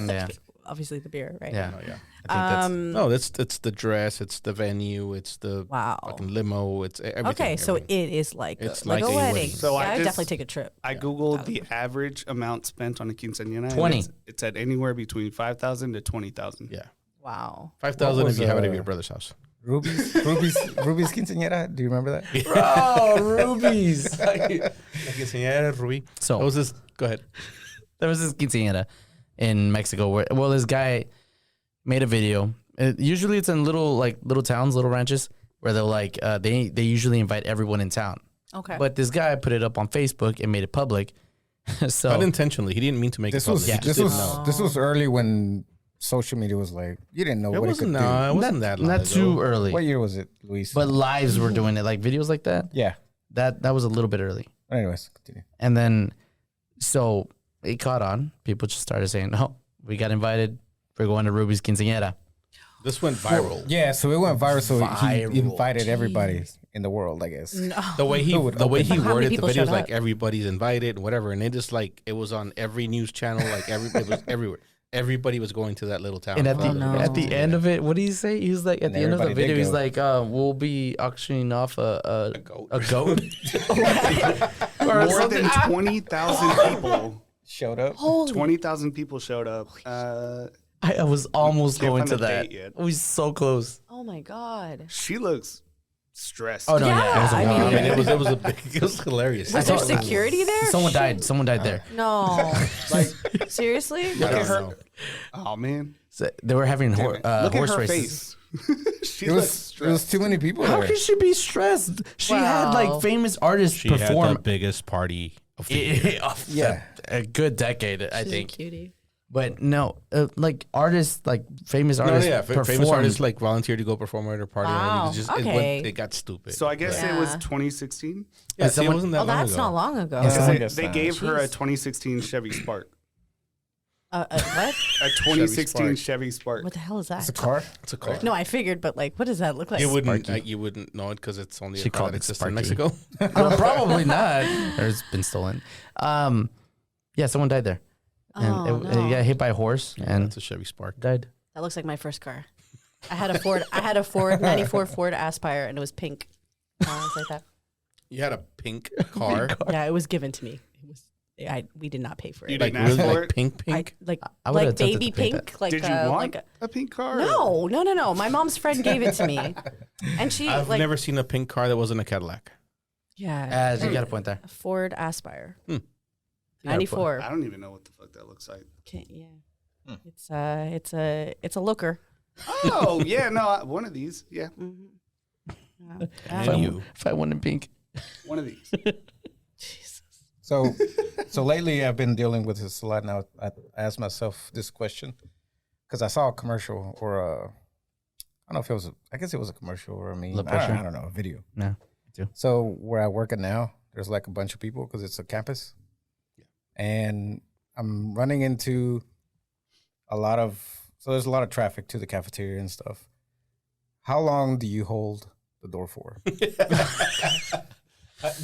Yeah. obviously the beer, right? Yeah. Oh yeah. I think No, it's the dress, it's the venue, it's the Wow. fucking limo, it's everything. Okay, so everything. it is like It's like like a a wedding. wedding. So yeah, I I'd just- definitely take a trip. I googled the average amount spent on a quinceañera. and 20. It's at anywhere between 5,000 to 20,000. Yeah, Wow. 5,000 What if you was, have it at uh, your brother's house. Ruby's quinceañera. Do you remember that? Bro, rubies. Quinceañera, Ruby. So What was this? Go ahead. there was this quinceañera in Mexico where, well, this guy made a video. Usually it's in little towns, little ranches where they're like, they usually invite everyone in town. Okay. But this guy put it up on Facebook and made it public. So Not intentionally. He didn't mean to make This it public. was He just didn't know. this was early when social media was like you didn't know It what it could wasn't. do. No, it wasn't that long not ago. too early. What year was it, Luis? But lives were doing it, like videos like that. yeah. That was a little bit early. But anyways, continue. And then, so it caught on. People just started saying, "Oh, we got invited. We're going to Ruby's quinceañera." This went viral. Yeah, so it went viral. So Viral. he invited everybody in the world, I guess. no. The way he Who would the way he open- How many worded the people video was showed like up? everybody's invited and whatever, and it just like it was on every news channel, like it was everywhere. Everybody was going to that little town. And at the Oh, no. at the end of it, what did he say? He was like, at And the end of the everybody did video, he's go. like, "We'll be auctioning off a goat. a goat." More than 20,000 people. Showed up. Holy 20,000 people showed up. I was almost Can't going find to the that. date yet. We so close. Oh my god. She looks stressed. Oh no, Yeah, yeah, it was a I wild- mean- I mean, it was a big, it was hilarious. Was there saw- security there? Someone died. Someone died there. No. Like, Seriously? I don't know. oh man, So they were having Damn it. Look horse at her races. face. She It looks was stressed. too many people How there. could she be stressed? She had Wow. like famous artists perform biggest party of the year. Yeah. a good decade, I She's a think. cutie. But no, like artists, like famous No, artists, yeah, famous performed. artists like volunteered to go perform at her party. and Wow, it was just okay. it got stupid. So I guess it was Yeah. 2016. yeah, see, someone- it wasn't that Oh, long that's ago. not long ago. Yeah. Because I they, guess they not. gave her a Jeez. 2016 Chevy Spark. What? A 2016 Spark. Chevy Spark. What the hell is that? It's a car. It's a car. No, I figured, but like, what does that look like? You wouldn't Sparky. you wouldn't know it because it's only She a car called that it exists Sparky. in Mexico. Probably not. Or it's been stolen. Yeah, someone died there. And Oh, it no. got hit by a horse and It's a Chevy Spark. died. That looks like my first car. I had a Ford 94 Ford Aspire, and it was pink. It's like that. You had a pink car, Yeah, it was given to me. It was. We did not pay for You it. did like not ask really for like it? pink. I would've like attempted baby to paint pink. Like Did you want like a pink car? no. My mom's friend gave it to me, and she I've like never seen a pink car that wasn't a Cadillac. yeah. You got a point there. A Ford Aspire. Hmm. 94. I don't even know what the fuck that looks like. Yeah. It's a looker. Oh yeah, no, one of these. Yeah, Yeah. And you. If I won in pink. one of these. Jesus. So lately I've been dealing with this a lot. Now I asked myself this question because I saw a commercial or I don't know if it was. I guess it was a commercial or a meme. Lip I pressure? don't know, a video. No. So where I work at now, there's like a bunch of people because it's a campus, and I'm running into there's a lot of traffic to the cafeteria and stuff. How long do you hold the door for?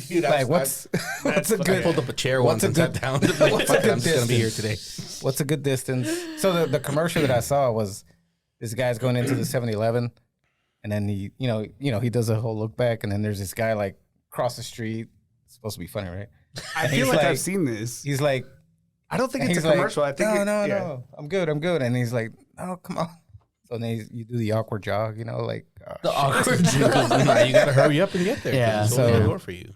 Dude, Like what's a I good pulled up a chair what's once a and good- sat down. Like, what's a fuck it, good I'm just gonna be here today. what's a good distance? So the commercial that I saw was this guy's going into the 7-Eleven, and then he he does a whole look back, and then there's this guy like across the street. It's supposed to be funny, right? I And feel he's like like- I've seen this. He's like, I don't think and it's a he's like, commercial. I think no, I'm good, and he's like, oh, come on. So then you do the awkward jog, like The awkward Nah, you gotta hurry up and get there. 'cause Yeah. it's only So- a door for you.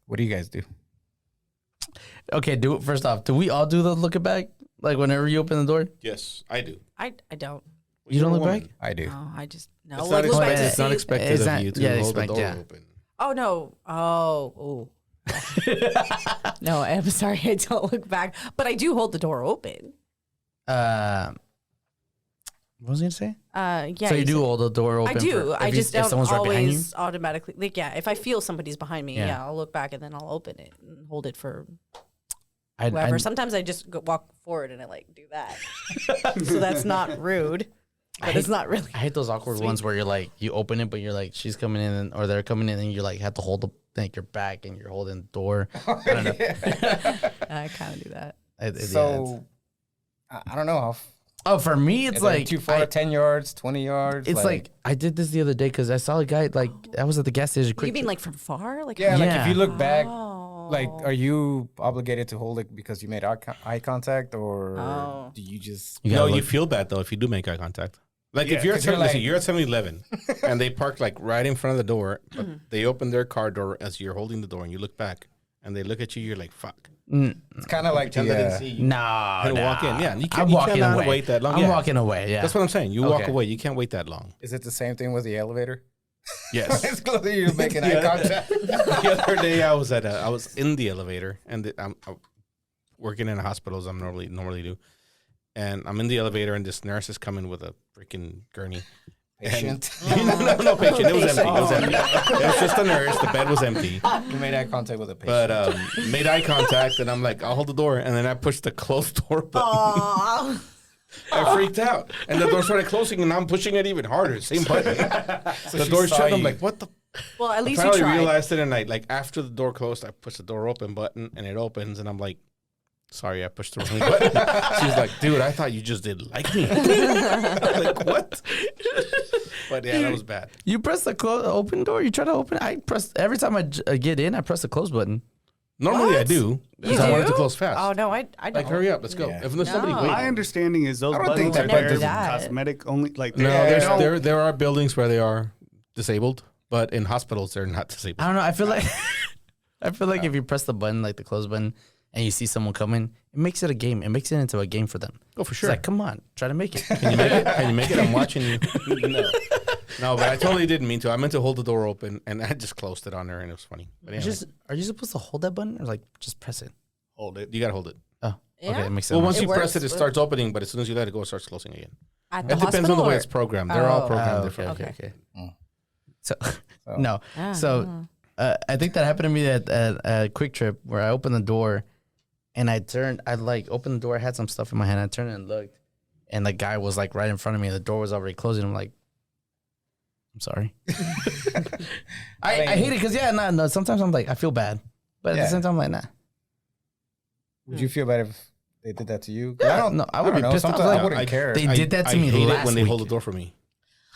what do you guys do? Okay, first off, do we all do the looking back? Like whenever you open the door? Yes, I do. I don't. You don't You're a look back? woman. I do. No, I just no. It's Like, not look back expected. to It's not see- expected It's of not- you to yeah, hold the expect- door yeah. open. Oh no. Oh. No, I'm sorry. I don't look back, but I do hold the door open. What was I gonna say? Yeah. So you do said- hold the door open? I do. I just if don't someone's right behind you. always automatically like. Yeah, if I feel somebody's behind me, Yeah. yeah, I'll look back and then I'll open it and hold it for I, whoever. Sometimes I just walk forward and I like do that, so that's not rude, but it's not really. I hate those awkward ones where you're like, you open it, but you're like, she's coming in, or they're coming in, and you like have to hold your back, and you're holding the door. I don't know. I kind of do that. Yeah, it's- So I don't know how. Oh, for me, it's Is it like too far. 10 yards, 20 yards. It's like I did this the other day because I saw a guy like I was at the gas station. You mean like from far? Like yeah, like if Yeah. you look back, Oh. like are you obligated to hold it because you made eye contact, or Oh. do you just? You No, gotta you look. feel bad though if you do make eye contact. Like Yeah, if you're at 'cause you're listen, like- you're at 7-Eleven and they park like right in front of the door, but they open their car door as you're holding the door, and you look back and they look at you. You're like, "Fuck." It's kind of like Pretend they the, didn't see you. Nah, And nah. walk in. Yeah, you I'm can't. You walking cannot away. wait that long. I'm Yeah. walking away. Yeah, That's what I'm saying. You walk Okay. away. You can't wait that long. Is it the same thing with the elevator? Yes. It's close to you making eye contact. The other day I was in the elevator and I'm working in a hospital as I'm normally do, and I'm in the elevator and this nurse is coming with a freaking gurney. Patient. no patient. It was empty. It was empty. It was just a nurse. The bed was empty. You made eye contact with a patient. But made eye contact and I'm like, I'll hold the door, and then I pushed the close door button. I freaked out, and the door started closing, and I'm pushing it even harder. Same button. The she door saw shut. I'm you. like, what the? Well, at I least you finally tried. realized it, and I like after the door closed, I pushed the door open button, and it opens, and I'm like, sorry, I pushed the wrong button. She's like, dude, I thought you just didn't like me. I'm like, what? But yeah, that was bad. You press the open door. You try to open. I press every time I get in. I press the close button. Normally I What? do because You I want it to do? close fast. Oh no, I don't. Like, hurry up, let's go. Yeah. If there's somebody No. waiting. My understanding is those I don't think buttons are that there does that. cosmetic only. Like No, they don't- there are buildings where they are disabled, but in hospitals they're not disabled. I don't know. I feel like if you press the button, like the close button, and you see someone coming, it makes it a game. It makes it into a game for them. Oh, for It's sure. like, come on, try to make it. Can you make it? Can you make it? I'm watching you. No, but I totally didn't mean to. I meant to hold the door open, and I just closed it on her, and it was funny. But anyway, Are you supposed to hold that button or like just press it? hold it. You gotta hold it. Oh, Yeah. okay, it makes sense. Well, once It you press works it, it with- starts opening, but as soon as you let it go, it starts closing again. At the It depends on hospital the way or- it's programmed. They're all Oh. programmed Oh, differently. okay. Mm. So, no. Ah, So I think that happened to me at Quick Trip where I opened the door and I opened the door. I had some stuff in my hand. I turned and looked, and the guy was like right in front of me. The door was already closing. I'm like, I'm sorry. I hate it because no. Sometimes I'm like, I feel bad, but at Yeah. the same time, I'm like, nah. Would you feel bad if they did that to you? Yeah, no, I would be don't know. pissed off. Sometimes I Like, wouldn't care. they did that to I me hate last it when they hold week. the door for me.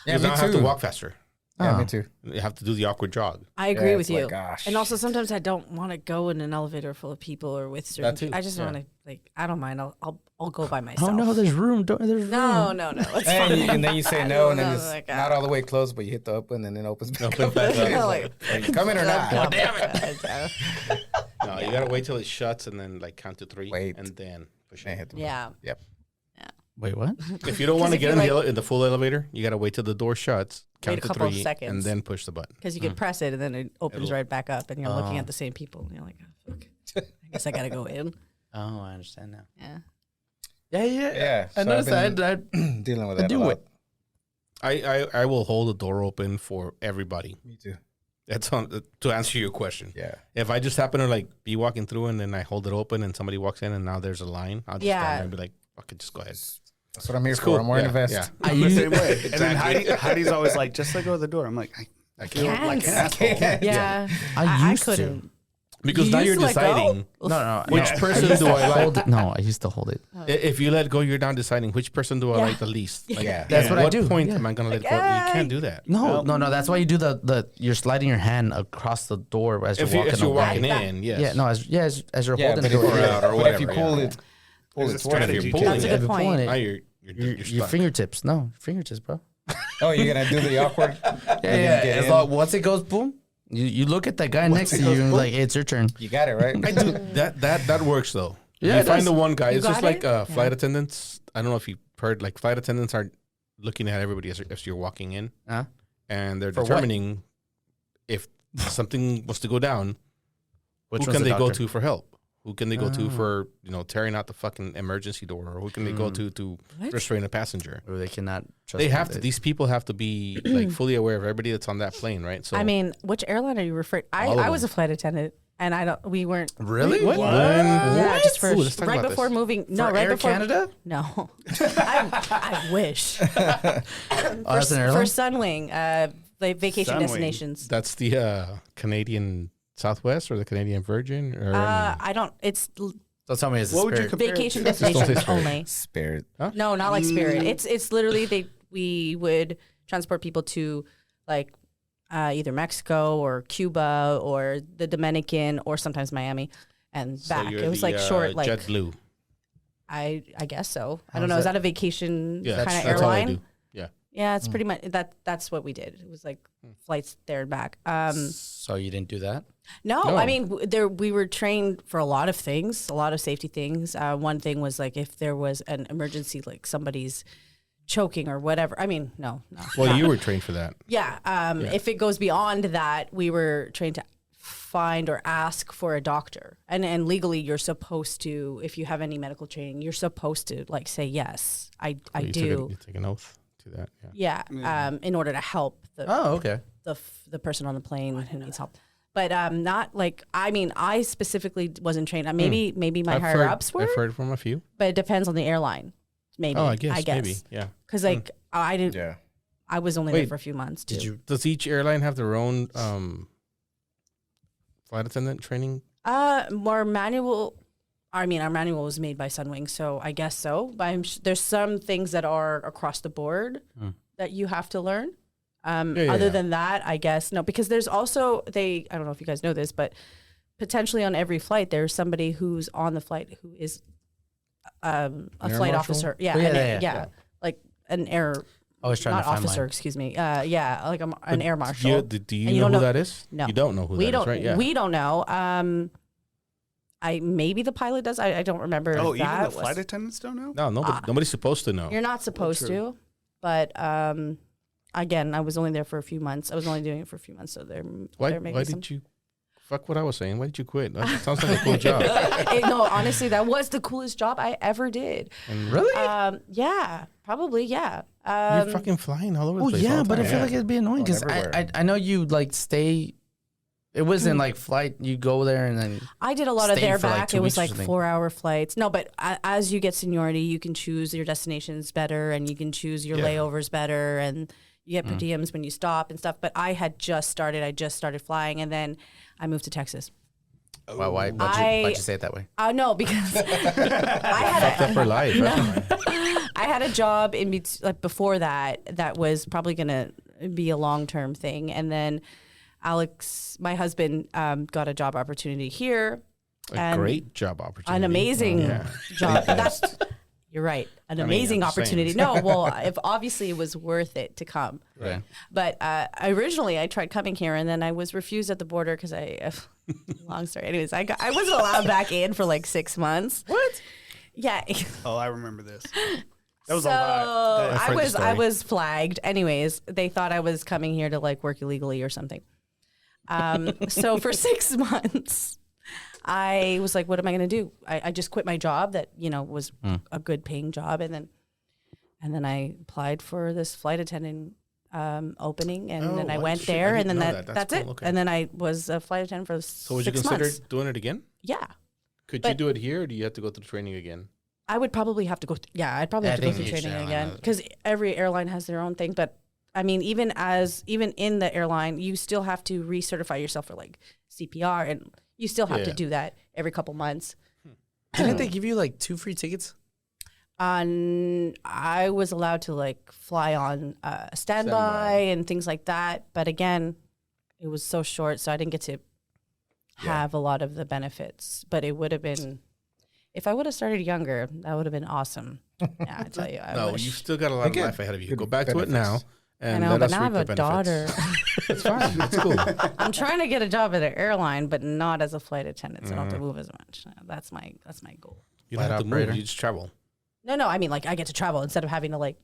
Yeah, Because me now I have to too. walk faster. Yeah, Oh. me too. You have to do the awkward jog. I agree Yeah, with it's you. like, gosh. And also sometimes I don't want to go in an elevator full of people or with certain. That too, I just yeah. want to I don't mind. I'll go by myself. Oh no, there's room. There's room. no. It's And, fine. and then you say I no, don't and then know, it's like, not all the way closed, but you hit the open, and then it opens back Opens up. back up. It's Like, are you coming or not? Oh, damn it. No, you gotta wait till it shuts and then like count to 3. Wait. And then push Then it. hit the Yeah. Yep. Wait, what? If you don't want to if get you in the, like- in the full elevator, you gotta wait till the door shuts, Wait a count to couple of 3, seconds. and then push the button. Because you can press it and then it opens It'll- right back up, and you're looking at the same people, and you're like, oh, fuck. I guess I gotta go in. Oh, I understand now. Yeah. Yeah. Yeah. I so noticed I've that. been dealing with that. do a lot. it. I will hold the door open for everybody. Me too. That's on to answer your question. Yeah. If I just happen to like be walking through and then I hold it open and somebody walks in and now there's a line, I'll just Yeah. stand there and be like, "Fuck it, just go ahead." That's what I'm here It's for. cool. I'm wearing Yeah, a vest. yeah. I I'm the use same way. And then Exactly. Heidi's always like, just let go of the door. I'm like, I feel like an asshole. Yeah. I used to. couldn't. Because You now used you're to let go? deciding No. which no. person used do to I like. hold it. No, I used to hold it. If you let go, you're now deciding which person do I Yeah. like the least. Like, Yeah. That's at what I do. point Yeah. am I gonna let go? You Like, can't do that. No. That's why you do the you're sliding your hand across the door as If you're walking. as you're away. walking in, yes. Yeah, no, as you're Yeah, holding but the if, door. you- out or but if you whatever, pull yeah. it, pull There's it a towards If you. you're pulling That's a it, good If you're point. pulling now it, you're your stuck. fingertips. No, fingertips, bro. Oh, you're gonna do the awkward. Yeah. get As in. long, once it goes boom, you look at that guy next to it you goes and boom. like, it's your turn. You got it right. I do that works though. Yeah, you it find does. the one guy. You It's just got like it? flight attendants. I don't know if you've heard. Like flight attendants are looking at everybody as you're walking in, Huh? and they're For what? determining if something was to go down. Which who one's can the they go doctor? to for help? Who can they go to Oh. for tearing out the fucking emergency door? Or who can they go to What? restrain a passenger? Or they cannot. Trust They them. have to. These people have to be like fully aware of everybody that's on that plane, right? So I mean, which airline are you referring? All of I was a them. flight attendant, and we weren't. Really? What? Yeah, just for Ooh, let's talk right about before this. moving. No, For right Air before. Canada? No, I wish. Oh, that's an For airline? Sunwing, like vacation Sunwing. destinations. that's the Canadian Southwest or the Canadian Virgin or I don't. So tell me, is What would you Spirit? compare it Vacation to? Just don't say destination Spirit. only. Spirit. No, not like Spirit. It's literally we would transport people to like either Mexico or Cuba or the Dominican or sometimes Miami and back. So you're It was the, like short, like JetBlue. I guess so. I How's don't know. Is that? that a vacation Yeah, kind of that's all I airline? do. Yeah. Yeah, it's pretty much that's what we did. It was like flights there and back. So you didn't do that? No, No. I mean we were trained for a lot of things, a lot of safety things. One thing was like if there was an emergency, like somebody's choking or whatever. I mean, no. Well, you were trained for that. Yeah. If it goes beyond that, we were trained to find or ask for a doctor. And legally, you're supposed to, if you have any medical training, you're supposed to like say, yes, I You do. take an oath to that. Yeah. Yeah. In order to help Oh, okay. the person on the plane who needs help. But not like, I mean, I specifically wasn't trained. Maybe my higher ups were, I've heard from a few. but it depends on the airline. Maybe. Oh, I guess. Maybe. Yeah. Because like I didn't, Yeah. I was only there Wait, for a few months. Did too. you? Does each airline have their own flight attendant training? More manual. I mean, our manual was made by Sunwing, so I guess so. But there's some things that are across the board that you have to learn. Other than that, I guess no, because there's also I don't know if you guys know this, but potentially on every flight there's somebody who's on the flight who is a Air flight marshal? officer. Yeah, Oh, yeah, an- yeah. like an air. I was trying Not to find officer, mine. excuse me. Yeah, like an air marshal. Do you And you know don't who know- that is? No. You don't know who we that don't. is, right? Yeah. We don't know. I maybe the pilot does. I don't remember. Oh, if even that the was- flight attendants don't know? No, nobody's supposed to know. You're not supposed to, but again, I was only there for a few months. I was only doing it for a few months, so there. Why there may be some- did you? Fuck what I was saying. Why did you quit? That sounds like a cool job. No, honestly, that was the coolest job I ever did. Really? Yeah, probably, yeah. You're fucking flying all over the Oh place. yeah, all the but I time. feel like it'd be annoying because everywhere. I know you like stay. It wasn't like flight. You go there and then I did a lot of stayed there for, like, back. 2 It was weeks or like something. 4-hour flights. No, but as you get seniority, you can choose your destinations better, and you can choose your Yeah. layovers better, and you get per diems when you stop and stuff. But I had just started. I just started flying, and then I moved to Texas. why'd you say it that way? No, because I had Fucked up her life. That's why. I had a job like before that was probably gonna be a long-term thing, and then Alex, my husband, got a job opportunity here. A great job opportunity. An amazing Yeah. job. That's you're right. An mean, amazing I'm just saying. opportunity. No, well, if obviously it was worth it to come. Right. But originally I tried coming here, and then I was refused at the border because long story. Anyways, I wasn't allowed back in for like 6 months. What? Yeah. Oh, I remember this. That was So a lot. I've heard the I story. was flagged. Anyways, they thought I was coming here to like work illegally or something. So for 6 months, I was like, what am I going to do? I just quit my job that, was a good paying job. And then I applied for this flight attendant opening, and then I what? went Shit, there, I and then didn't know that. that's That's it. cool. Okay. And then I was a flight attendant for So would you 6 consider months. doing it again? Yeah. Could you But- do it here, or do you have to go through training again? I would probably have to go. I'd probably Yeah, have to I go think through each training airline again has- because every airline has their own thing. But I mean, even in the airline, you still have to recertify yourself for like CPR, and you still have to Yeah. do that every couple months. Didn't they give you like 2 free tickets? I was allowed to like fly on standby Standby. and things like that, but again, it was so short, so I didn't get to have a lot of the benefits. But it would have been, if I would have started younger, that would have been awesome. Yeah, I tell you, I No, wish. you've still got a lot Again, of life ahead of you. good Go back to it benefits. now I and know, let but us now I reap have the a benefits. daughter. It's fine. It's cool. I'm trying to get a job at an airline, but not as a flight attendant, so I don't have to move as much. That's my goal. You don't Flight have to operator. move. You just travel. No, I mean like I get to travel instead of having to like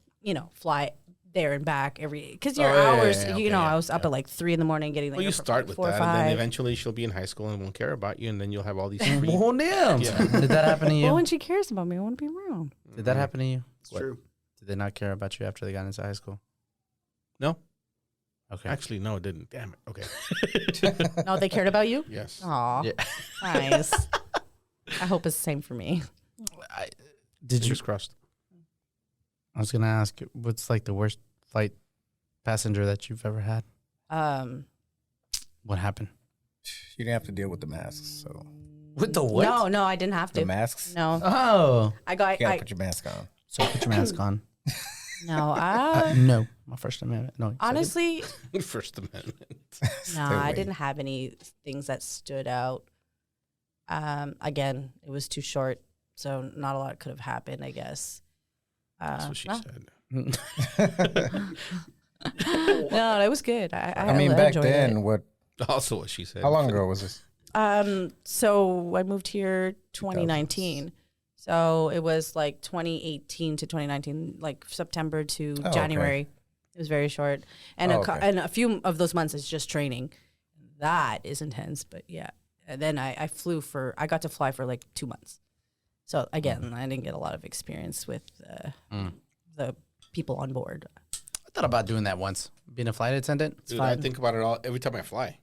fly there and back because your Oh, yeah, yeah, hours. yeah, You okay, know, yeah, I was up at like 3 a.m. getting there. Well, you for start like with 4 or that, and then 5. eventually she'll be in high school and won't care about you, and then you'll have all these free. Oh damn! Yeah. Did that happen to Well, you? when she cares about me, I want to be around. Did that happen to you? It's true. Did they not care about you after they got into high school? No, Okay. actually, no, it didn't. Damn it. Okay. No, they cared about you. Yes. Aw, Yeah. nice. I hope it's the same for me. Did you? Fingers crossed. I was gonna ask, what's like the worst flight passenger that you've ever had? Um, What happened? You didn't have to deal with the masks, so With the what? No, I didn't have to. The masks. No, Oh. I got. You gotta I, put your mask on. So put your mask on. no, No. My First Amendment. No. honestly, First Amendment. no, I away. didn't have any things that stood out. Again, it was too short, so not a lot could have happened, I guess. That's what she no. said. No, it was good. I mean, back enjoyed then, it. what? Also, what she said. How long ago was this? So I moved here 2019. So it was like 2018 to 2019, like September to Oh, January. okay. It was very short, and Oh, okay. and a few of those months is just training. That is intense, but yeah. And then I flew for. I got to fly for like 2 months. So again, I didn't get a lot of experience with the people on board. I thought about doing that once. Being a flight attendant. Dude, I think about it all every time I fly.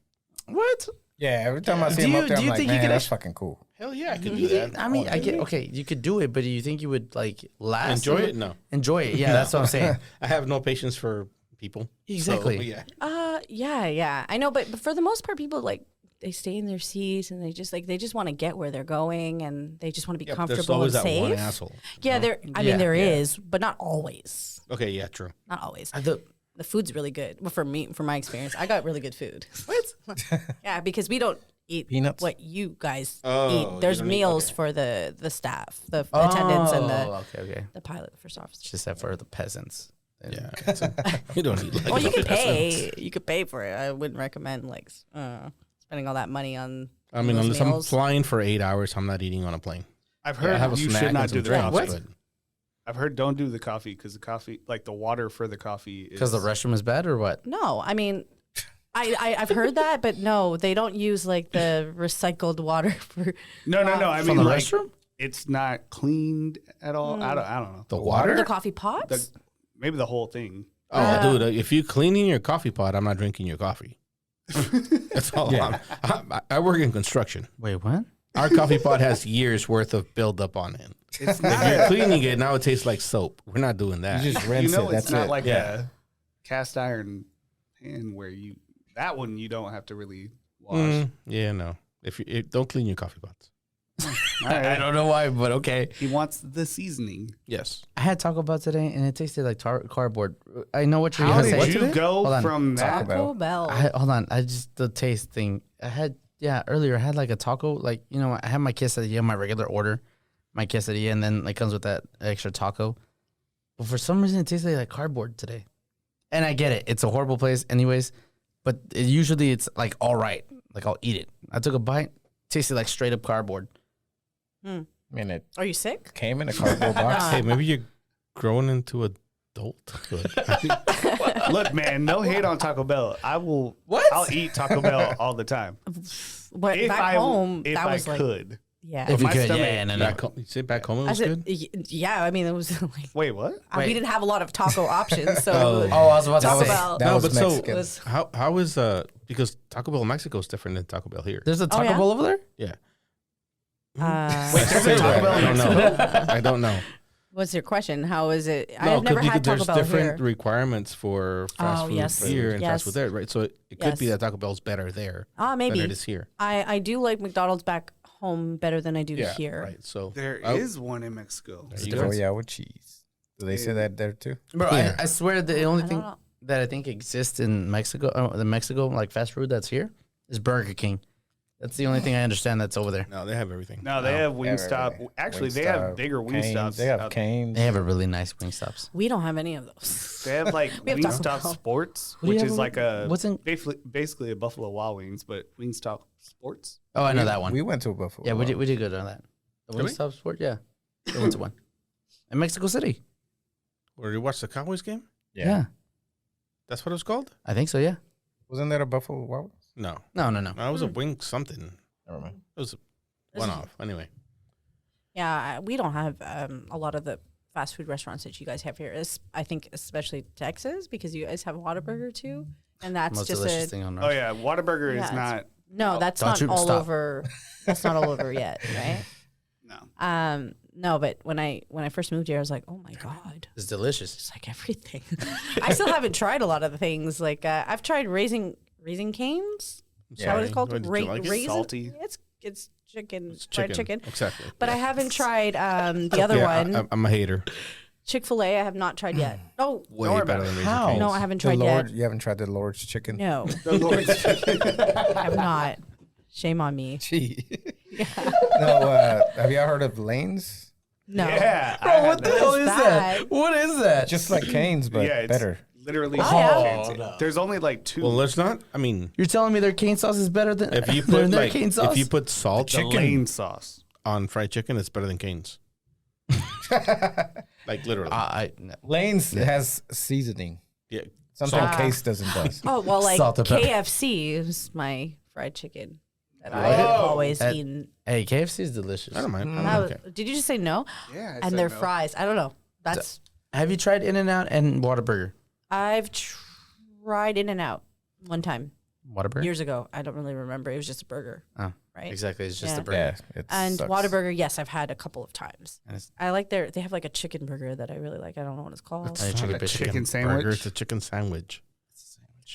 What? Yeah, every time I see Do him you- up there, do I'm you like, think you man, could that's actually- fucking cool. Hell yeah, I could do that. I mean, I get okay. You could do it, but do you think you would like last? Enjoy it? No. Enjoy it. Yeah, that's what I'm saying. I have no patience for people. Exactly. So, yeah. Yeah. I know, but for the most part, people like they stay in their seats and they just want to get where they're going and they just want to be Yeah, but there's comfortable always and that safe. one asshole. Yeah, I mean, Yeah, there yeah. is, but not always. Okay, yeah, true. Not always. The, The food's really good. Well, for me, from my experience, I got really good food. what? Yeah, because we don't eat Peanuts? what you guys Oh, eat. you There's don't eat- meals okay. for the staff, the attendants, and okay. the pilot, the first officer. Just that for the peasants. Yeah. You don't need like Well, you could peasants. pay. You could pay for it. I wouldn't recommend like spending all that money on. I mean, those unless meals. I'm flying for 8 hours, I'm not eating on a plane. I've I heard have a you snack should and not some do the drinks, coffee. but I've heard don't do the coffee because the coffee, like the water for the coffee, is Because the restroom is bad or what? No, I mean, I've heard that, but no, they don't use like the recycled water for No. I From mean, the like, restroom? it's not cleaned at all. I don't know. the water? the coffee pots. Maybe the whole thing. Oh, dude, if you cleaning your coffee pot, I'm not drinking your coffee. That's all. I work in construction. Wait, what? Our coffee pot has years worth of buildup on it. It's If not. you're cleaning it, now it tastes like soap. We're not doing that. You just rinse You know, it. it's That's not it. like Yeah. a cast iron pan where that one you don't have to really wash. Yeah, no. If you don't clean your coffee pots. All right. I don't know why, but okay. He wants the seasoning. Yes. I had Taco Bell today and it tasted like cardboard. I know what you're How gonna did say. you go Hold on. from Taco that? Bell. Taco Bell. Hold on. I just the taste thing. I had earlier. I had like a taco. Like I had my quesadilla, my regular order, my quesadilla, and then it comes with that extra taco. But for some reason, it tasted like cardboard today. And I get it. It's a horrible place, anyways. But usually it's like all right. Like I'll eat it. I took a bite. Tasted like straight up cardboard. I mean, it Are you sick? came in a cardboard box. Hey, maybe you're growing into adulthood. Look, man, no hate on Taco Bell. I'll eat Taco Bell all the time. But back home, if that I was like, could. yeah. If you my could, stomach- yeah, no. Back home, you say back home it I was said, good? yeah. I mean, it was like Wait, what? Wait. we didn't have a lot of taco options, so Oh. it was- Oh, I was about to Taco say. Bell. That No, was but so- Mexican. was- How is because Taco Bell in Mexico is different than Taco Bell here. There's a Taco yeah? Bell over there? Yeah. Wait, there's a Taco Bell I in don't Mexico? know. I don't know. What's your question? How is it? No, I've never had Taco there's Bell different here. requirements for fast Oh, food yes. here and Yes. fast food there, right? So it could be Yes. that Taco Bell's better there Maybe. than it is here. I do like McDonald's back home better than I do here. Right. So There Oh. is one in Mexico. there you Oh go. yeah, with cheese. Do they say that there too? Bro, Yeah. I swear the only I thing don't know. that I think exists in Mexico, the Mexico like fast food that's here, is Burger King. That's the only thing I understand that's over there. No, they have everything. No, they have Wingstop. everything. Actually, they have Wingstop, bigger Cane's, Wingstops. They have out- Cane's. They have a really nice Wingstops. We don't have any of those. They have like We have Taco Wingstop Bell. Sports, What do you which have is over- like a what's in- basically a Buffalo Wild Wings, but Wingstop Sports. Oh, I know that one. We went to a Buffalo. Yeah, we did good on that. The Did we? Wingstop Sport, yeah. We went to one. In Mexico City. Or you watch the Cowboys game? Yeah. That's what it was called? I think so, yeah. Wasn't that a Buffalo Wild Wings? No. No. No, it was a wing something. Never mind. It was a one off. Anyway. Yeah, we don't have a lot of the fast food restaurants that you guys have here. I think especially Texas because you guys have Whataburger too, and that's Most just delicious a thing on Oh earth. yeah, Whataburger Yeah, is not. no. That's Don't not you- all stop. over. That's not all over yet, right? No. No, but when I first moved here, I was like, oh my god, It's delicious. it's like everything. I still haven't tried a lot of the things. Like I've tried raising canes. Is that what it's called? Did you like it? Raisin- Salty. it's chicken, It's fried chicken. Exactly. But I haven't tried the other one, I'm a hater. Chick-fil-A. I have not tried yet. Oh, Way worry better about than it. Raising How? Cane's. no, I haven't The tried Lord, yet. you haven't tried the Lord's chicken? No, The Lord's chicken. I have not. Shame on me. Gee. No, have you ever heard of Lane's? No. Yeah. I Bro, had what the that. hell is that? bad. What is that? Just like Cane's, but Yeah, it's better. Literally. Oh, yeah. fancy. no. There's only like 2. Well, let's not. I mean, You're telling me their cane sauce is better than if you than put their like cane sauce? if you put salt the Lane sauce. on fried chicken, it's better than Cane's. Like literally. no. Lane's has seasoning. Yeah. Something Salt. Case doesn't does. Oh well, like Salt and pepper. KFC is my fried chicken that I What? have always At- eaten. Hey, KFC is delicious. I don't mind. That was- Did you just say no? Yeah. And their fries. I don't know. That's Have you tried In-N-Out and Whataburger? I've tried In-N-Out one time Whataburger? years ago. I don't really remember. It was just a burger, Oh, right? exactly. It's just Yeah. a burger. Yeah, it And sucks. Whataburger, yes, I've had a couple of times. And it's- I like they have like a chicken burger that I really like. I don't know what it's called. And a chicken biscuit. chicken sandwich. Burger, it's a chicken sandwich.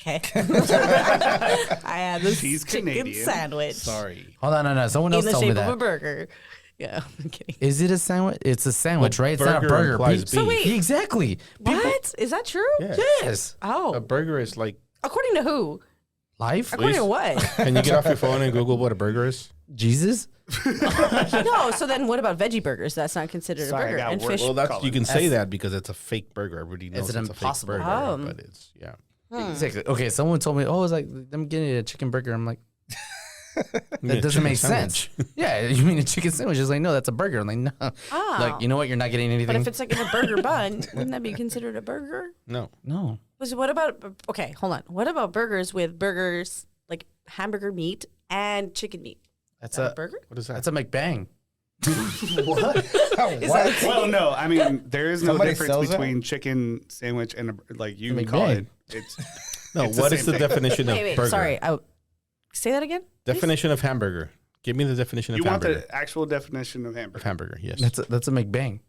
Okay. I had this She's chicken Canadian. sandwich Sorry. Hold on, no. Someone in else the told me shape of a that. burger. Yeah, I'm kidding. Is it a sandwich? It's a sandwich, Well, right? It's not a burger burger. implies People- beef. So wait. Exactly. What? Is that true? Yeah. Yes. Oh. A burger is like. According to who? Life? According to what? Can you get off your phone and Google what a burger is? Jesus? No, so then what about veggie burgers? That's not considered Sorry, I a burger. got And work. fish. Well, that's Colin. you can say That's- that because it's a fake burger. Everybody knows It's an it's a fake impossible burger, burger. but it's yeah. Exactly. Okay, someone told me, oh, it's like, I'm getting a chicken burger. I'm like, Yeah, that doesn't chicken make sandwich. sense. Yeah, you mean a chicken sandwich? It's like, no, that's a burger. I'm like, no. Oh. Like, you know what? You're not getting anything. But if it's like in a burger bun, wouldn't that be considered a burger? No. no. So what about, okay, hold on. What about burgers with burgers, like hamburger meat and chicken meat? That's Is that a a burger? What is that? that's a McBang. What? Well, no. I mean, there is no Somebody difference sells that? between chicken sandwich and a, like you A can call McBang. it. It's no. it's the What is same the thing. definition of Wait, burger? sorry. Say that again? Definition of hamburger. Give me the definition You of want hamburger. the actual definition of Of hamburger. hamburger, yes. That's a McBang.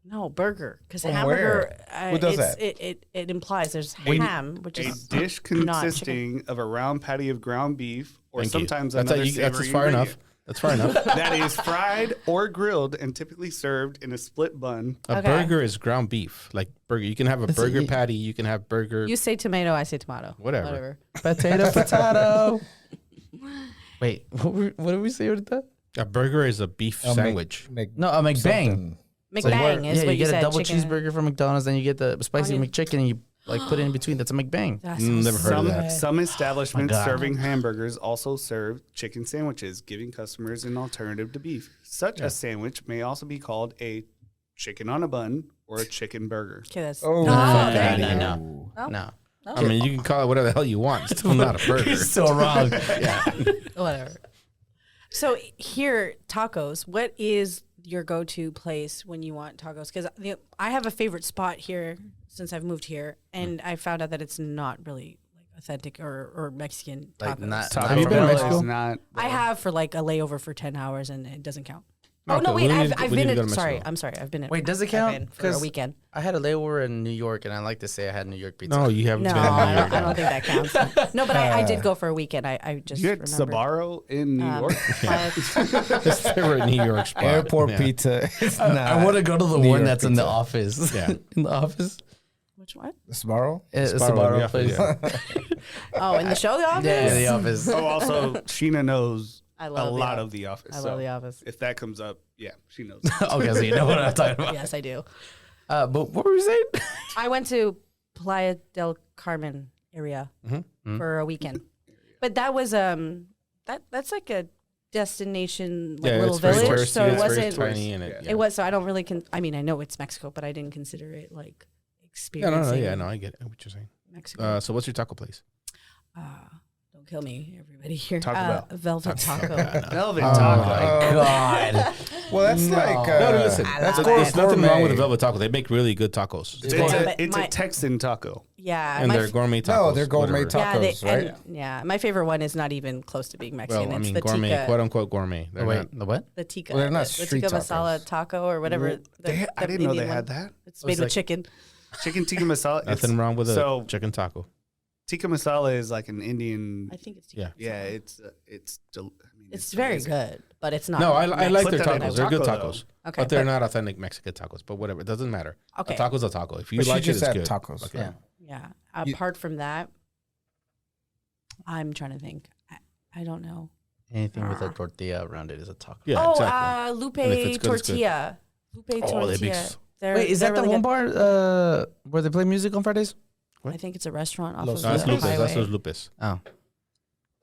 No, burger. Because a From hamburger, Who does it's- that? It implies there's Wait, ham, which A is dish not consisting of a round patty of ground beef or Thank you. sometimes That's another that's savory far enough. ingredient That's far enough. that is fried or grilled and typically served in a split bun. A Okay. burger is ground beef. Like burger. You can have a That's burger it. patty. You can have burger. You say tomato, I say tomato. Whatever. Potato. Wait, what did we say with that? A burger is a beef A Mc- sandwich. No, a McBang. something. McBang is yeah, what you get said. a double chicken. cheeseburger from McDonald's, then you get the spicy Onion. McChicken, and you like put it in between. That's a McBang. That Mm, sounds never heard of so that. good. Some establishments God. serving hamburgers also serve chicken sandwiches, giving customers an alternative to beef. Such a sandwich may also be called a chicken on a bun or a chicken burger. Okay, that's Oh, No, fuck no, outta no, here. no. Oh. No. I mean, you can call it whatever the hell you want. It's still not a burger. You're so wrong. Yeah. whatever. So here, tacos. What is your go-to place when you want tacos? Because I have a favorite spot here since I've moved here, and I found out that it's not really like authentic or Mexican tacos. Like not. Have you been in Mexico? Is not I have for like a layover for 10 hours, and it doesn't count. Oh Okay, no, wait! we I've need to been go in. to Sorry, Mexico. I'm sorry. I've been in. Wait, does it I've count? been for a 'Cause weekend. I had a layover in New York, and I like to say I had New York pizza. No, you haven't No, been in New I York. don't think that counts. No, but I did go for a weekend. I just you had remembered. Sbarro in New York. But- His favorite New York spot. Airport Yeah. pizza. It's I not. want to go to the New one York that's in the pizza. office. Yeah. In the office. Which one? Sbarro? It's a Sbarro, Sbarro place. yeah. Oh, in the show, The Office. Yeah, the office. Oh, also, Sheena knows I a love lot The of The Office. I so love The Office. if that comes up, yeah, she knows. Okay, so you know what I'm talking about. Yes, I do. But what were we saying? I went to Playa del Carmen area for a weekend, but that was that's like a destination, like Yeah, little it's very village. touristy, So it it's very wasn't. tiny and Yeah. yeah. It was. So I don't really. I mean, I know it's Mexico, but I didn't consider it like Yeah, experiencing. no, I get it, what you're saying. Mexico. So what's your taco place? Don't kill me, everybody here. Taco Bell. Velvet Taco. Velvet Oh Taco. my god. Well, that's No. like. No, listen. That's There's nothing wrong with gourmet. the velvet taco. They make really good tacos. It's, Yeah, a, but it's my- a Texan taco. Yeah, And my they're gourmet tacos. No, they're gourmet whatever. tacos. yeah, right? and, yeah. My favorite one is not even close to being Mexican. Well, I it's mean, the gourmet, tikka, quote unquote gourmet. They're Wait, not- the what? the tikka. Well, they're not the street tikka masala tacos. taco or whatever. I didn't know they Indian had one. that. It's made It's with like- chicken. Chicken tikka masala. Nothing wrong with a so chicken taco. tikka masala is like an Indian. I think it's tikka. Yeah. Yeah, it's I mean, It's very good, but it's not. No, I like Put their that in a tacos. They're good taco, tacos. Okay, But they're not authentic Mexican tacos. But whatever. It doesn't matter. Okay. A taco's a taco. If you But she like it, just it's said good. tacos. Okay. Yeah. Yeah. You- Apart from that, I'm trying to think. I don't know. Anything with a tortilla around it is a taco. Yeah, oh, exactly. Lupe And if it's good, it's good. Tortilla. Lupe Oh, they Tortilla. big s- Wait, is they're that the really one good. bar where they play music on Fridays? I think it's a restaurant off Los of That's the Lupes. highway. That's Los Lupes. Oh,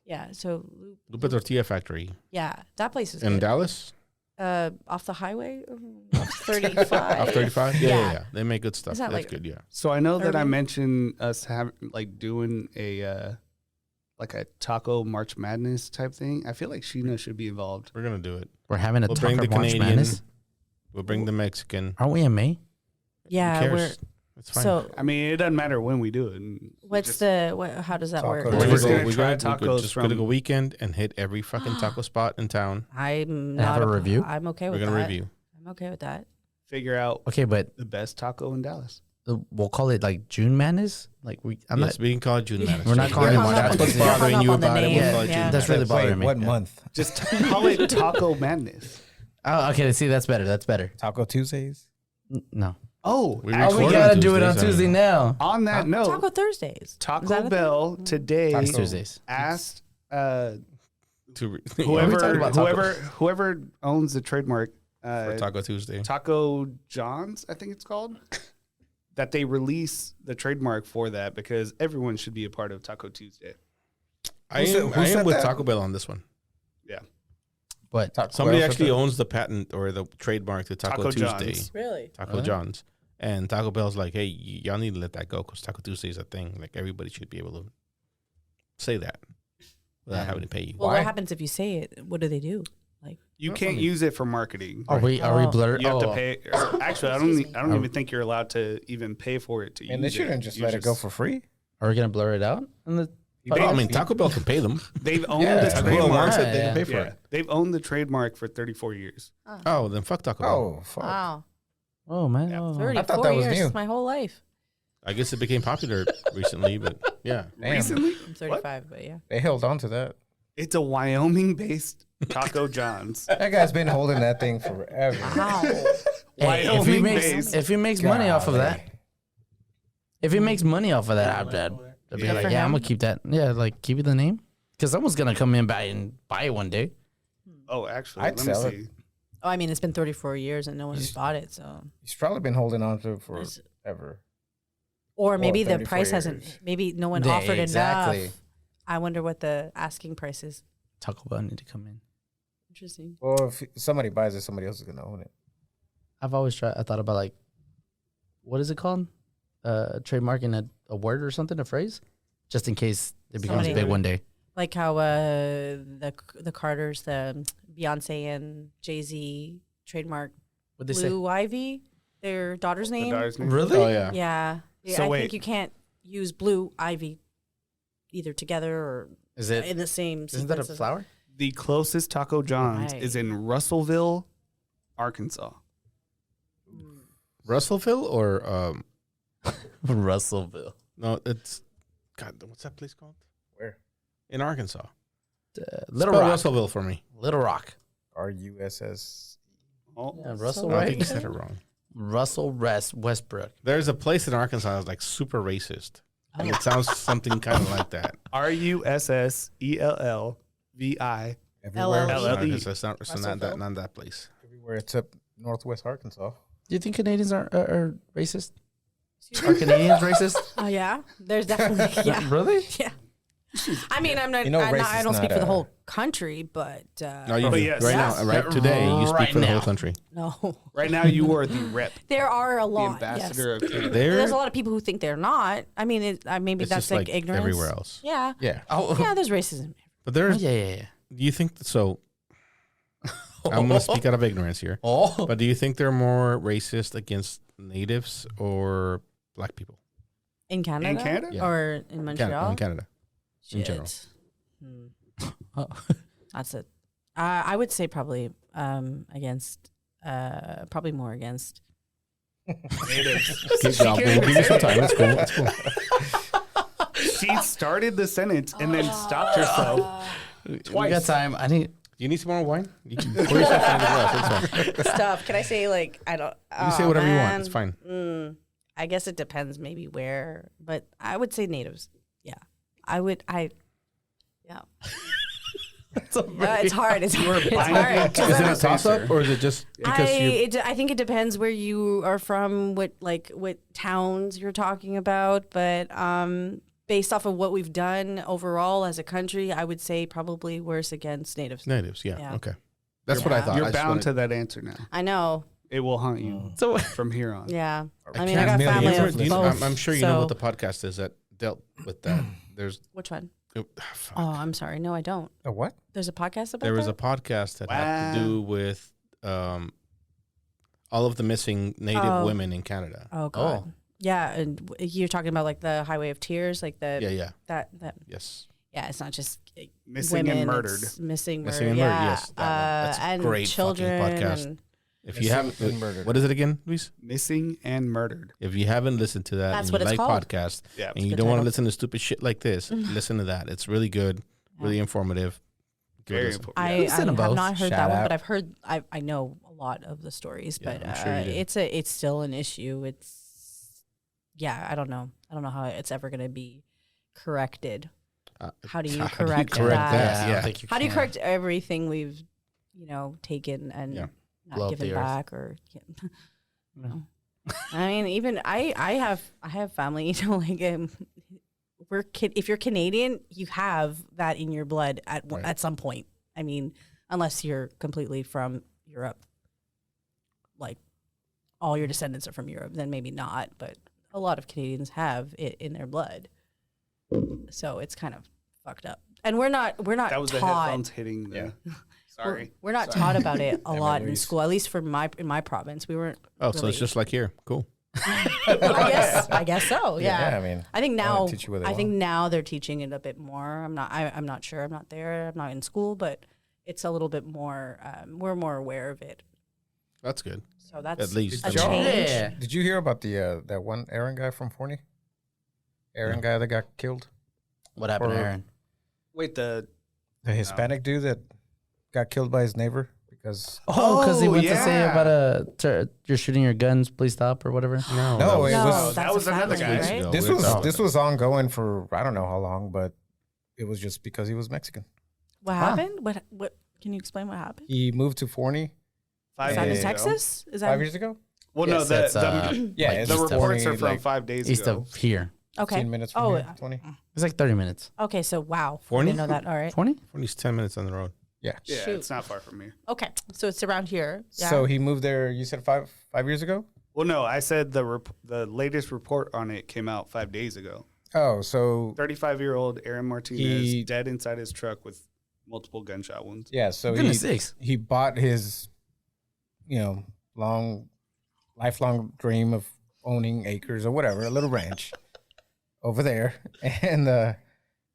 Yeah, so Lupe Tortilla Factory. yeah, that place is In good. Dallas? Off the highway, off 35. Off 35? Yeah. They make good stuff. Is that That's like- good, yeah. So I know that I Urban? mentioned us doing a like a taco March Madness type thing. I feel like Sheena should be involved. We're going to do it. we're having a We'll taco bring the March Canadian. Madness. We'll bring the Mexican. Aren't we in May? Yeah, Who we're cares? It's fine. so. I mean, it doesn't matter when we do it. What's how does that Taco work? We're We're just gonna gonna go, try we're tacos just gonna from- go weekend and hit every fucking taco spot in town. I'm Have not a review? I'm okay We're with gonna that. review. I'm okay with that. figure out Okay, but the best taco in Dallas? we'll call it like June Madness. Like I'm Yes, we can call it June Madness. We're not calling it March That's what's Madness. bothering Hung you up on the about it. name, We'll call it yeah. June That's Madness. really Wait, bothering me. what Yeah. month? Just call it Taco Madness. Oh, okay. See, that's better. That's better. Taco Tuesdays? No. Oh, We Oh, actually, we record gotta on do it on Tuesdays, I Tuesday mean. now. on that note, Taco Thursdays. Is that Taco a thing? Bell today Taco- Tuesdays. asked To whoever owns the trademark for Taco Tuesday. Taco John's, I think it's called, that they release the trademark for that because everyone should be a part of Taco Tuesday. I Who said- am, who I am said with that? Taco Bell on this one. Yeah. But Taco Somebody Bell actually said owns the patent or the trademark to Taco Tuesday. John's. Really? Taco Really? John's. And Taco Bell's like, hey, y'all need to let that go because Taco Tuesday is a thing. Like, everybody should be able to say that without Yeah. having to pay you. Well, Why? what happens if you say it? What do they do? Like, You Well, I can't mean- use it for marketing. are we Oh. blurred? You have to Oh. pay. Actually, I don't even think you're allowed to even pay for it to And they use shouldn't it. just You let it go for free. Are we gonna blur it out? In the Well, I mean, Taco Bell can pay them. They've owned Yeah, the Taco Bell trademark. wants it, Yeah, they yeah. can pay for Yeah, it. they've owned the trademark for 34 years. Oh, then fuck Taco Bell. Oh, fuck. wow, Oh man. Yeah. Oh. 34 that was years, new. my whole life. I guess it became popular recently, but yeah. Damn. Recently, I'm 35, but yeah. They held on to that. it's a Wyoming-based Taco John's. That guy's been holding that thing forever. Wow. Hey, if he Wyoming makes based. if he makes money off of that, Golly. if he makes money off of that, I'd be Yeah. like, For yeah, I'm him? gonna keep that. Yeah, like keep it the name because someone's gonna come in and buy it one day. Oh, actually, I'd let me sell it. see. Oh, I mean, it's been 34 years and no one has bought it, so. He's probably been holding on to it It's- forever. Or maybe the 34 price hasn't. years. Maybe no one Yeah, offered exactly. enough. I wonder what the asking price is. Taco Bell need to come in. Interesting. Well, if somebody buys it, somebody else is going to own it. I've always tried. I thought about like, what is it called? Trademarking a word or something, a phrase, just in case it becomes Somebody- big one day. Like how the Carters, the Beyonce and Jay-Z trademark What they say? Blue Ivy, their daughter's The name. daughter's name. Really? Oh, yeah. Yeah. So I wait. think you can't use Blue Ivy either together or Is it? in the same. Isn't that a sequence as- flower? The closest Taco John's Right. is in Russellville, Arkansas. Russellville or Russellville. no? It's God. What's that place called? Where? In Arkansas. Little Spell Rock. Russellville for me. Little Rock. RUSS. Oh, Yeah, Russell. No, I Right? think you said it wrong. Russell Westbrook. There's a place in Arkansas that's like super racist, and it sounds something kind of like that. RUSSELLVI. Everywhere, LL. LL. It's not, it's not that place. everywhere except Northwest Arkansas. Do you think Canadians are racist? Are Canadians racist? Oh yeah, there's definitely yeah. Really? Yeah. I mean, I'm not. You know, I race don't is speak not for the a- whole country, but No, you But do. yes. Right Yes. now, right today, you speak Right for the whole now. country. no, Right now, you are the rep, there are a the lot. ambassador Yes. of Canada. There's a There, lot of people who think they're not. I mean, maybe it's that's just like like ignorance. everywhere else. Yeah, Yeah. Oh, yeah. There's racism. But oh, there's, yeah. do you think so? I'm gonna speak out of ignorance here. Oh, But do you think they're more racist against natives or black people? In Canada? In Canada? Yeah. Or in Montreal? In Canada. in general. Shit. That's it. I would say probably against, probably more against. Natives. Good job. We'll give you some time. That's cool. That's cool. She started the sentence and then stopped herself. we got time. I need. You need some more wine? You can pour yourself into the glass. It's fine. Stuff. Can I say like I don't? You can say whatever you want. It's fine. I guess it depends maybe where, but I would say natives. Yeah, I would. Yeah. It's hard. It's hard. It's hard. Is it a toss up or is it just because you? I think it depends where you are from, what towns you're talking about, but based off of what we've done overall as a country, I would say probably worse against natives. Natives, yeah. Yeah. Okay. That's what I thought. You're I just bound wanted- to that answer now. I know. It will haunt you So from here on. Yeah. I can't mean, I got million family years of do you know- both. I'm sure you know what so- the podcast is that dealt with that. There's Which one? fuck. Oh, I'm sorry. No, I don't. A what? There's a podcast about There was a that? podcast that had to do with all of the missing Native Oh. women in Canada. Oh God. Oh. Yeah, and you're talking about like the Highway of Tears, like the Yeah. that Yes. yeah, it's not just Missing women, and murdered. it's missing, murder, Missing and murdered, yeah. yes, that one. That's a and great fucking children podcast. and- If you haven't, and murdered. what is it again, Luis? Missing and murdered. If you haven't listened to that That's and what you it's like called. podcasts Yeah. and you good don't want to title. listen to stupid shit like this, listen to that. It's really good, really informative. Give it a Very listen. important. I Listen to have both. not heard Shout that one, out. but I've heard. I know a lot of the stories, Yeah, but I'm sure you do. it's still an issue. I don't know. I don't know how it's ever going to be corrected. How do you correct that? that? I don't Yeah. think you How do you can. correct everything we've, taken and Yeah. Blow not up given the earth. back or? No. I mean, even I have family. Like if you're Canadian, you have that in your blood at some point. I mean, unless you're completely from Europe, like all your descendants are from Europe, then maybe not. But a lot of Canadians have it in their blood, so it's kind of fucked up. And we're not That was the taught. headphones hitting the. Sorry. We're not taught about it a lot in Luis. school. At least in my province, we weren't. Oh, so it's really- just like here. Cool. I guess so. Yeah. I mean, I think wanna now. teach you what they I think want. now they're teaching it a bit more. I'm not sure. I'm not there. I'm not in school, but it's a little bit more. We're more aware of it. That's good. So that's At least. a Did y'all- change. Yeah. did you hear about the that one Aaron guy from Forney? Aaron guy that got killed? What happened to Or- Aaron? Wait, the The Hispanic dude that got killed by his neighbor because Oh, because he Oh, went to say yeah. about you're shooting your guns, please stop or whatever. No, No, that it No, was- that's that was a another family, guy. right? this we was talked this about was ongoing for I don't know how long, but it was just because he was Mexican. What happened? What? Can you explain what happened? He moved to Forney 5 Is that in years ago. Texas? Is that 5 years ago. Well, Yes, no, that's, Yeah, like it's the just reports Forney, are from like 5 days east ago. of here. okay? 15 minutes from Oh, here. 20. It's like 30 minutes. Okay, so wow. I Forney? didn't know that. All right. 20? Forney's 10 minutes on the road. Yeah. Yeah, Shoot. it's not far from here. Okay, so it's around here. Yeah. So he moved there. You said five years ago. Well, no, I said the latest report on it came out 5 days ago. Oh, so 35-year-old Aaron Martinez He- dead inside his truck with multiple gunshot wounds. yeah, so Goodness sakes. he bought his, lifelong dream of owning acres or whatever, a little ranch over there, and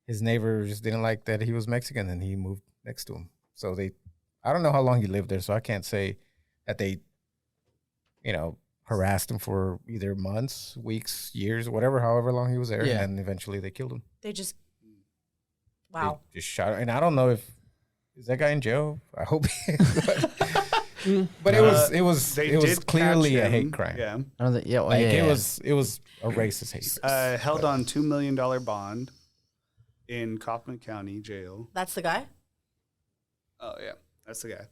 his neighbor just didn't like that he was Mexican, and he moved next to him. So I don't know how long he lived there, so I can't say that they, harassed him for either months, weeks, years, whatever, however long he was there, Yeah. and then eventually they killed him. they just. They Wow. just shot him. And I don't know is that guy in jail? I hope he is. But it was They it was did clearly catch a hate him. crime. Yeah. I don't think, yeah, Like yeah. it was a racist hate. Held on $2 million bond in Kaufman County Jail. That's the guy. Oh, yeah. That's the guy.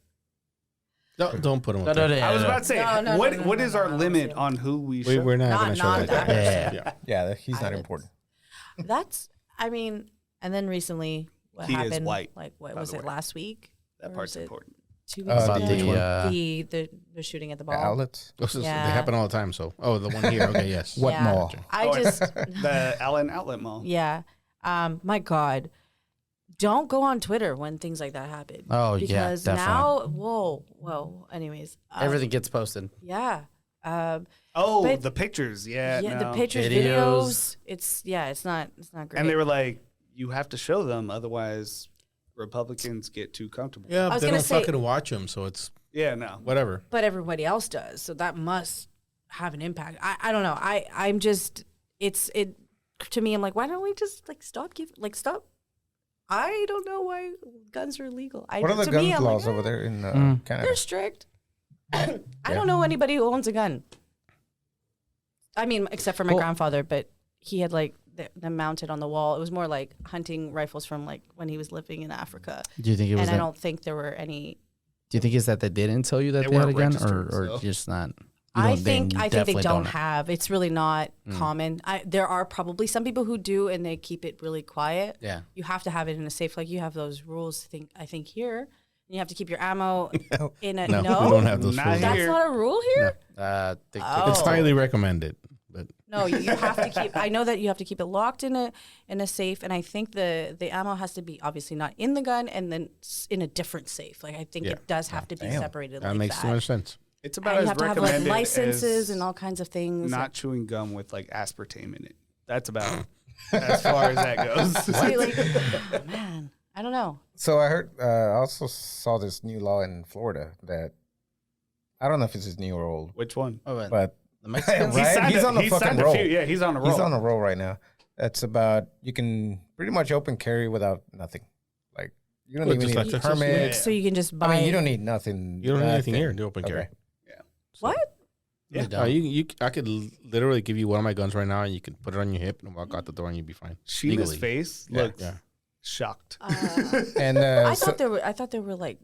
Don't put him No, up no, there. no, I was no. about to say, No, what is our no, limit no. on who we show? We're not Not- going to show not that. that Yeah. Yeah, he's not I- important. That's. I mean, and then recently, what He is happened? white, Like what by was the it way. last week? That Or part's was it important. 2 weeks About ago? the, the shooting at the ball. Outlets. They Yeah. happen all the time. So, the one here. Okay, yes. What Yeah. mall? I Oh, just. The Allen Outlet Mall. Yeah. My God. Don't go on Twitter when things like that happen. Oh, yeah, because definitely. now, whoa. Anyways, Everything gets posted. Yeah. Oh, But- the pictures. Yeah. yeah. The no. pictures, Videos. videos. It's not great. And they were like, you have to show them, otherwise Republicans get too comfortable. Yeah, I but was they gonna don't say- fucking watch them, so it's Yeah, no. whatever. but everybody else does, so that must have an impact. I don't know. I'm just it to me. I'm like, why don't we just stop. I don't know why guns are illegal. What are the to gun me, I'm laws like, over there in Canada? They're strict. I don't know anybody who owns a gun. I mean, except for my grandfather, but he had like them mounted on the wall. It was more like hunting rifles from like when he was living in Africa. Do you think it was? And I don't think there were any. Do you think it's that they didn't tell you that They they, had a weren't gun, registered, or so. just not? I think they definitely don't have. It's really not common. There are probably some people who do, and they keep it really quiet. Yeah. You have to have it in a safe. Like you have those rules. I think here, you have to keep your ammo in a No, we don't have those Not rules. That's here. not a rule here. It's highly recommended, but No, you have to keep. I know that you have to keep it locked in a safe, and I think the ammo has to be obviously not in the gun, and then in a different safe. Like I think Yeah. it does have to be separated. that like makes that. too much sense. It's about And as you have to have like recommended licenses as and all kinds of things. not chewing gum with like aspartame in it. That's about as far as that goes. See, like, oh, man, I don't know. So I heard. I also saw this new law in Florida that I don't know if it's new or old, Which one? but the Mexicans. right? He's on the he fucking signed a roll. few. Yeah, he's on a roll. He's on a roll right now. That's about you can pretty much open carry without nothing. Like you don't What, even just need like a Texas? permit. So you can just buy. I mean, you don't need nothing. You don't need anything nothing. here. Do open carry. Okay. what? Yeah. I could literally give you one of my guns right now, and you can put it on your hip and walk out the door, and you'd be fine. Sheena's Legally. face Yeah, looks yeah. shocked. And I so, thought there were like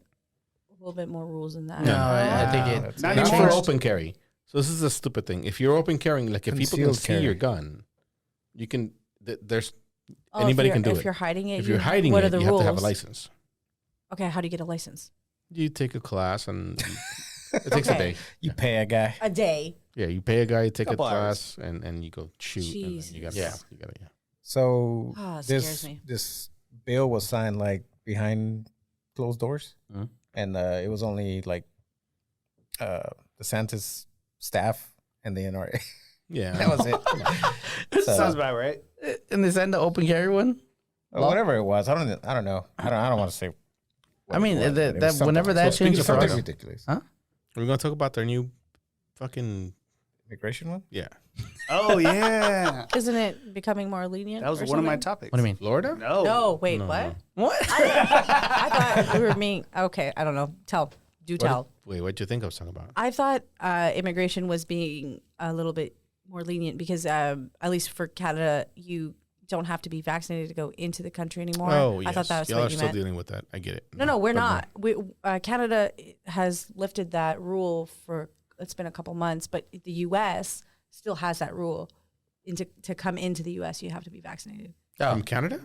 a little bit more rules than that. No, I think it. that's Not Not anymore. for open carry. So this is a stupid thing. If you're open carrying, like if people can Concealed see carry. your gun, you can. There's Oh, anybody if can do if it. you're hiding it, If you're hiding what it, are the you rules? have to have a license. Okay, how do you get a license? You take a class, and it takes a Okay. day. you pay a guy. A day. Yeah, you pay a guy, take a Couple class, and you go shoot. And then you got Jesus. you got yeah. So Ah, it this scares me. this bill was signed like behind closed doors, Mhm. and it was only like DeSantis staff and the NRA. Yeah, That was it. So- Sounds about right. And they send the open carry one. Or whatever it was. I don't know. I don't want to say. what I mean, it was, but it was something whenever like that So speaking changes, of for something us, ridiculous. Huh? We're gonna talk about their new fucking Immigration one. yeah. Oh yeah, Isn't it becoming more lenient? that was or one of my something? topics. what do you mean? Florida? No, No, wait, No, what? no. What? I thought we were being okay. I don't know. Tell. Wait, what do you think I was talking about? I thought immigration was being a little bit more lenient because at least for Canada, you don't have to be vaccinated to go into the country anymore. Oh, yes. I thought that was Y'all are what you still meant. dealing with that. I get it. No, we're but not. We Canada has lifted that rule for it's been a couple months, but the U.S. still has that rule. To come into the U.S., you have to be vaccinated. From Canada?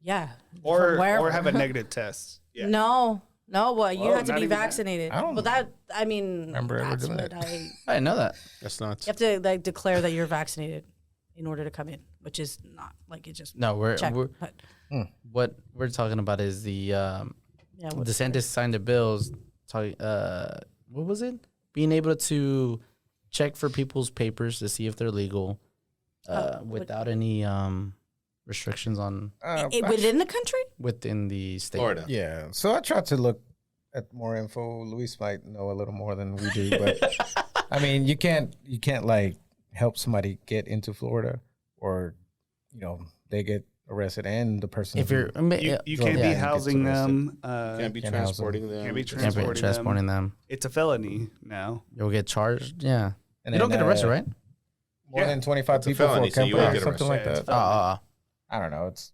Yeah, or From wherever. have a negative test. Yeah. No, well, you Whoa, have to not be even that? vaccinated. I don't Well, that I mean, remember ever that's doing what that. I. I didn't know that. That's not. You have to like declare that you're vaccinated in order to come in, which is not like it just No, we're check. we're But what we're talking about is the yeah, what- DeSantis signed the bills. Talking, what was it? Being able to check for people's papers to see if they're legal, what- without any restrictions on within the country. within the state. Florida. Yeah. So I tried to look at more info. Luis might know a little more than we do, but I mean, you can't like help somebody get into Florida, or they get arrested and the person. If you're, You So, can't yeah, be you get housing arrested. them. Can't be Can't house transporting them. Can't be can't be transporting transporting them, It's a felony now. you'll get charged. Yeah, and you don't then, get arrested, right? More Yeah. than 25 It's a people felony, for so a you company will or get something like arrested. that. It's I don't know. It's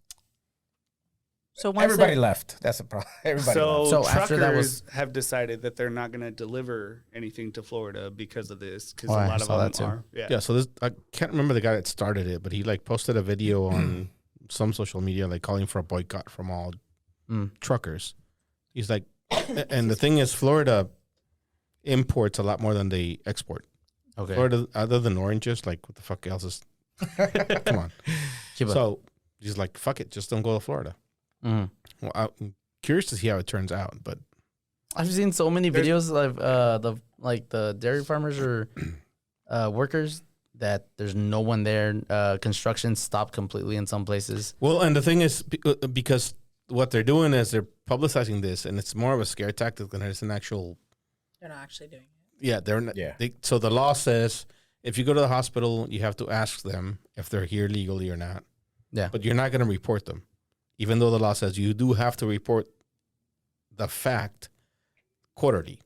So once everybody they're- left. That's the problem. Everybody So, left. So after that truckers have decided that they're not going to deliver anything to Florida because of this. Because Oh, a I lot of saw them that too. are. Yeah. Yeah, so this I can't remember the guy that started it, but he like posted a video on some social media like calling for a boycott from all Mm. truckers. He's like, and the thing is, Florida imports a lot more than they export. Okay, Florida, other than oranges, like what the fuck else is? Come on. Keep up. So he's like, fuck it, just don't go to Florida. Mhm. Well, I'm curious to see how it turns out, but I've seen so many videos of the dairy farmers or workers that there's no one there. Construction stopped completely in some places. well, and the thing is, because what they're doing is they're publicizing this, and it's more of a scare tactic than it's an actual. they're not actually doing it. Yeah, they're not. Yeah. So the law says if you go to the hospital, you have to ask them if they're here legally or not. Yeah. But you're not going to report them. even though the law says you do have to report the fact quarterly.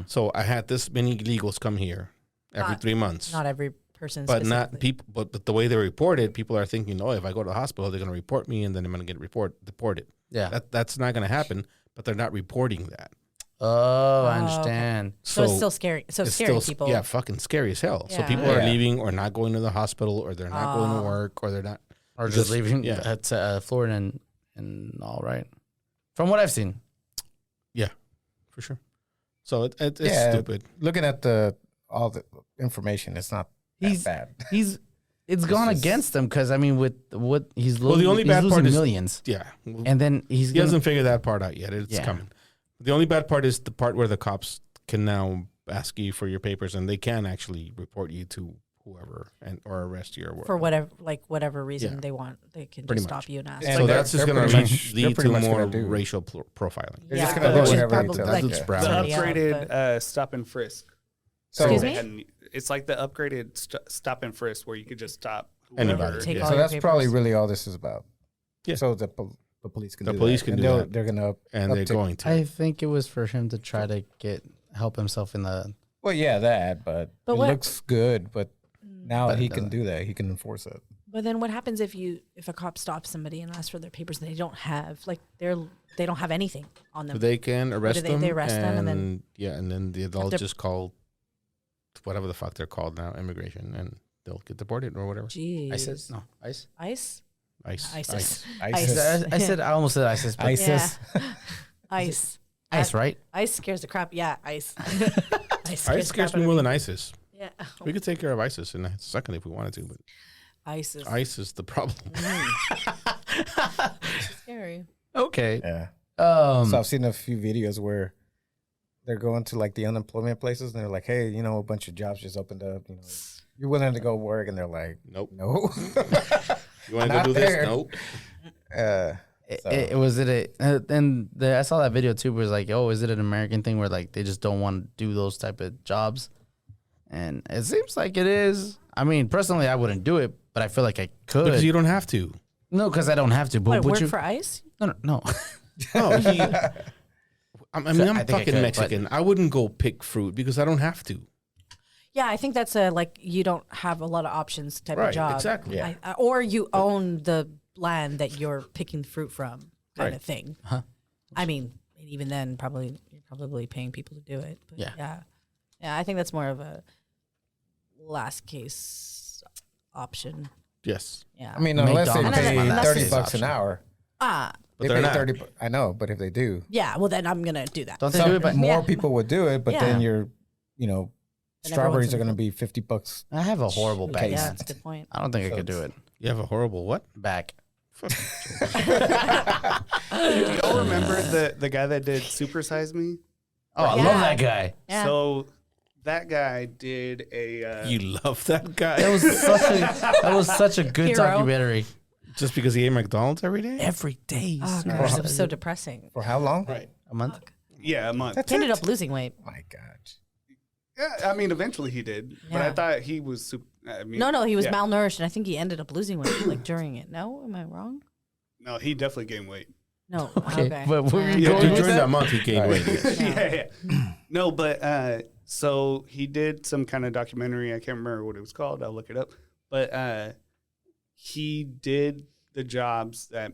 So I had this many illegals come here every 3 months. Not every person, But not specifically. people. But the way they report it, people are thinking, oh, if I go to the hospital, they're going to report me, and then I'm going to get deported. Yeah. That's not going to happen. But they're not reporting that. Oh, I okay. understand. So it's still scary. So it's scaring still, people. yeah, fucking scary as hell. So Yeah. people are Yeah. leaving or not going to the hospital, or they're not going to work, or they're not. Or Because- just leaving yeah. Florida and all right. From what I've seen. For sure. So it's Yeah. stupid. Looking at all the information, it's not He's- that bad. It's gone just- against him because I mean, with what he's Well, the losing, only he's bad losing part is- millions, Yeah. and then he's He gonna, hasn't figured that part out yet. It's Yeah. coming. The only bad part is the part where the cops can now ask you for your papers, and they can actually report you to whoever or arrest you or For whatever. whatever reason Yeah. they want, they can Pretty just much. stop you and ask. And So they're- that's just they're going pretty to much- they're lead pretty to much more gonna do- racial profiling. They're just Yeah. gonna do Which is whatever he probably, tells like- you. That's The brown. Yeah, upgraded but- stop and frisk. So, Excuse They me? hadn't- It's like the upgraded stop and frisk where you could just stop Anybody. whoever. Take Yeah. all so your that's probably papers. really all this is about. Yeah. So the police can The do police that. can And do they'll- that. They're gonna And they're uptick- going to. I think it was for him to try to help himself in the. Well, yeah, that, but But it what- looks good. But now But it he can doesn't. do that. He can enforce it. But then what happens if a cop stops somebody and asks for their papers and they don't have they don't have anything on them? They can arrest they- them. they arrest them and then- and then they'll to- just call whatever the fuck they're called now, immigration, and they'll get deported or whatever. Jeez. ISIS? No, ICE. ICE? ICE. ISIS. ISIS. I almost said ISIS, but ISIS. ICE. ICE, right? ICE scares the crap. Yeah, ICE. ICE ICE scares me more than ISIS. Yeah. We could take care of ISIS in a second if we wanted to, but ISIS. ICE is the problem. Scary. Okay. Yeah. Um, So I've seen a few videos where they're going to like the unemployment places and they're like, hey, a bunch of jobs just opened up. You're willing to go work, and they're like, Nope. no. You want to go Not do this? there. Nope. So- was it and I saw that video too. Where it was like, oh, is it an American thing where like they just don't want to do those type of jobs? And it seems like it is. I mean, personally, I wouldn't do it, but I feel like I could. Because you don't have to. No, because I don't have to. But What, would work you? for ICE? No. No, I mean, So I'm I think I fucking could, but- Mexican. I wouldn't go pick fruit because I don't have to. Yeah, I think that's you don't have a lot of options type Right, of job. exactly. Yeah. Or you own the land that you're picking fruit from, kind Right. of thing. Huh. I mean, even then, you're probably paying people to do it. But Yeah. yeah. I think that's more of a last case option. Yes. Yeah. I mean, unless they McDonald's pay is not a $30 option. an hour. But They they're pay not. 30. I know, but if they do, Yeah. Well, then I'm gonna do that. Don't they do it? But more Yeah. people would do it. But then Yeah. you're, Then strawberries everyone's are going to be $50. I have a horrible Okay. back. Yeah, that's a good point. I don't think I So could do it. You have a horrible what? Back. Y'all remember the guy that did Super Size Me? Oh, I Yeah. love that guy. Yeah. So that guy did a. You love that guy That was such a good Hero. documentary. just because he ate McDonald's every day? Every day. Oh gosh, it was so depressing. For how long? Right. A month. yeah, a month. He ended up losing weight. My God. Yeah, I mean, eventually he did, but I Yeah. thought he was super. I mean, No, he was yeah. malnourished, and I think he ended up losing weight like during it. No, am I wrong? No, he definitely gained weight. No. Okay, Okay. but where Yeah. you Yeah, going with during that? that month he gained weight. Yes. yeah. No, but so he did some kind of documentary. I can't remember what it was called. I'll look it up. But he did the jobs that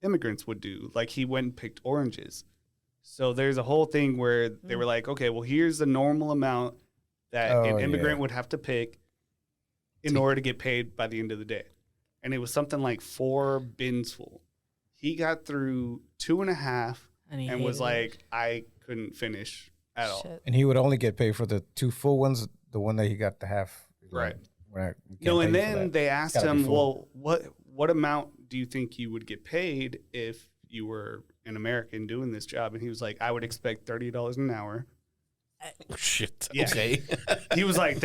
immigrants would do. Like he went and picked oranges. So there's a whole thing where they were like, okay, well, here's the normal amount that Oh, an immigrant yeah. would have to pick in order to get paid by the end of the day. And it was something like 4 bins full. He got through 2.5 he and was hated it. like, I couldn't finish at all. Shit. And he would only get paid for the 2 full ones, the one that he got the half. Right. You No, can't and pay for then that. they asked gotta be him, full. well, what amount do you think you would get paid if you were an American doing this job? And he was like, I would expect $30 an hour. Oh, shit. Yeah. Okay. He was like,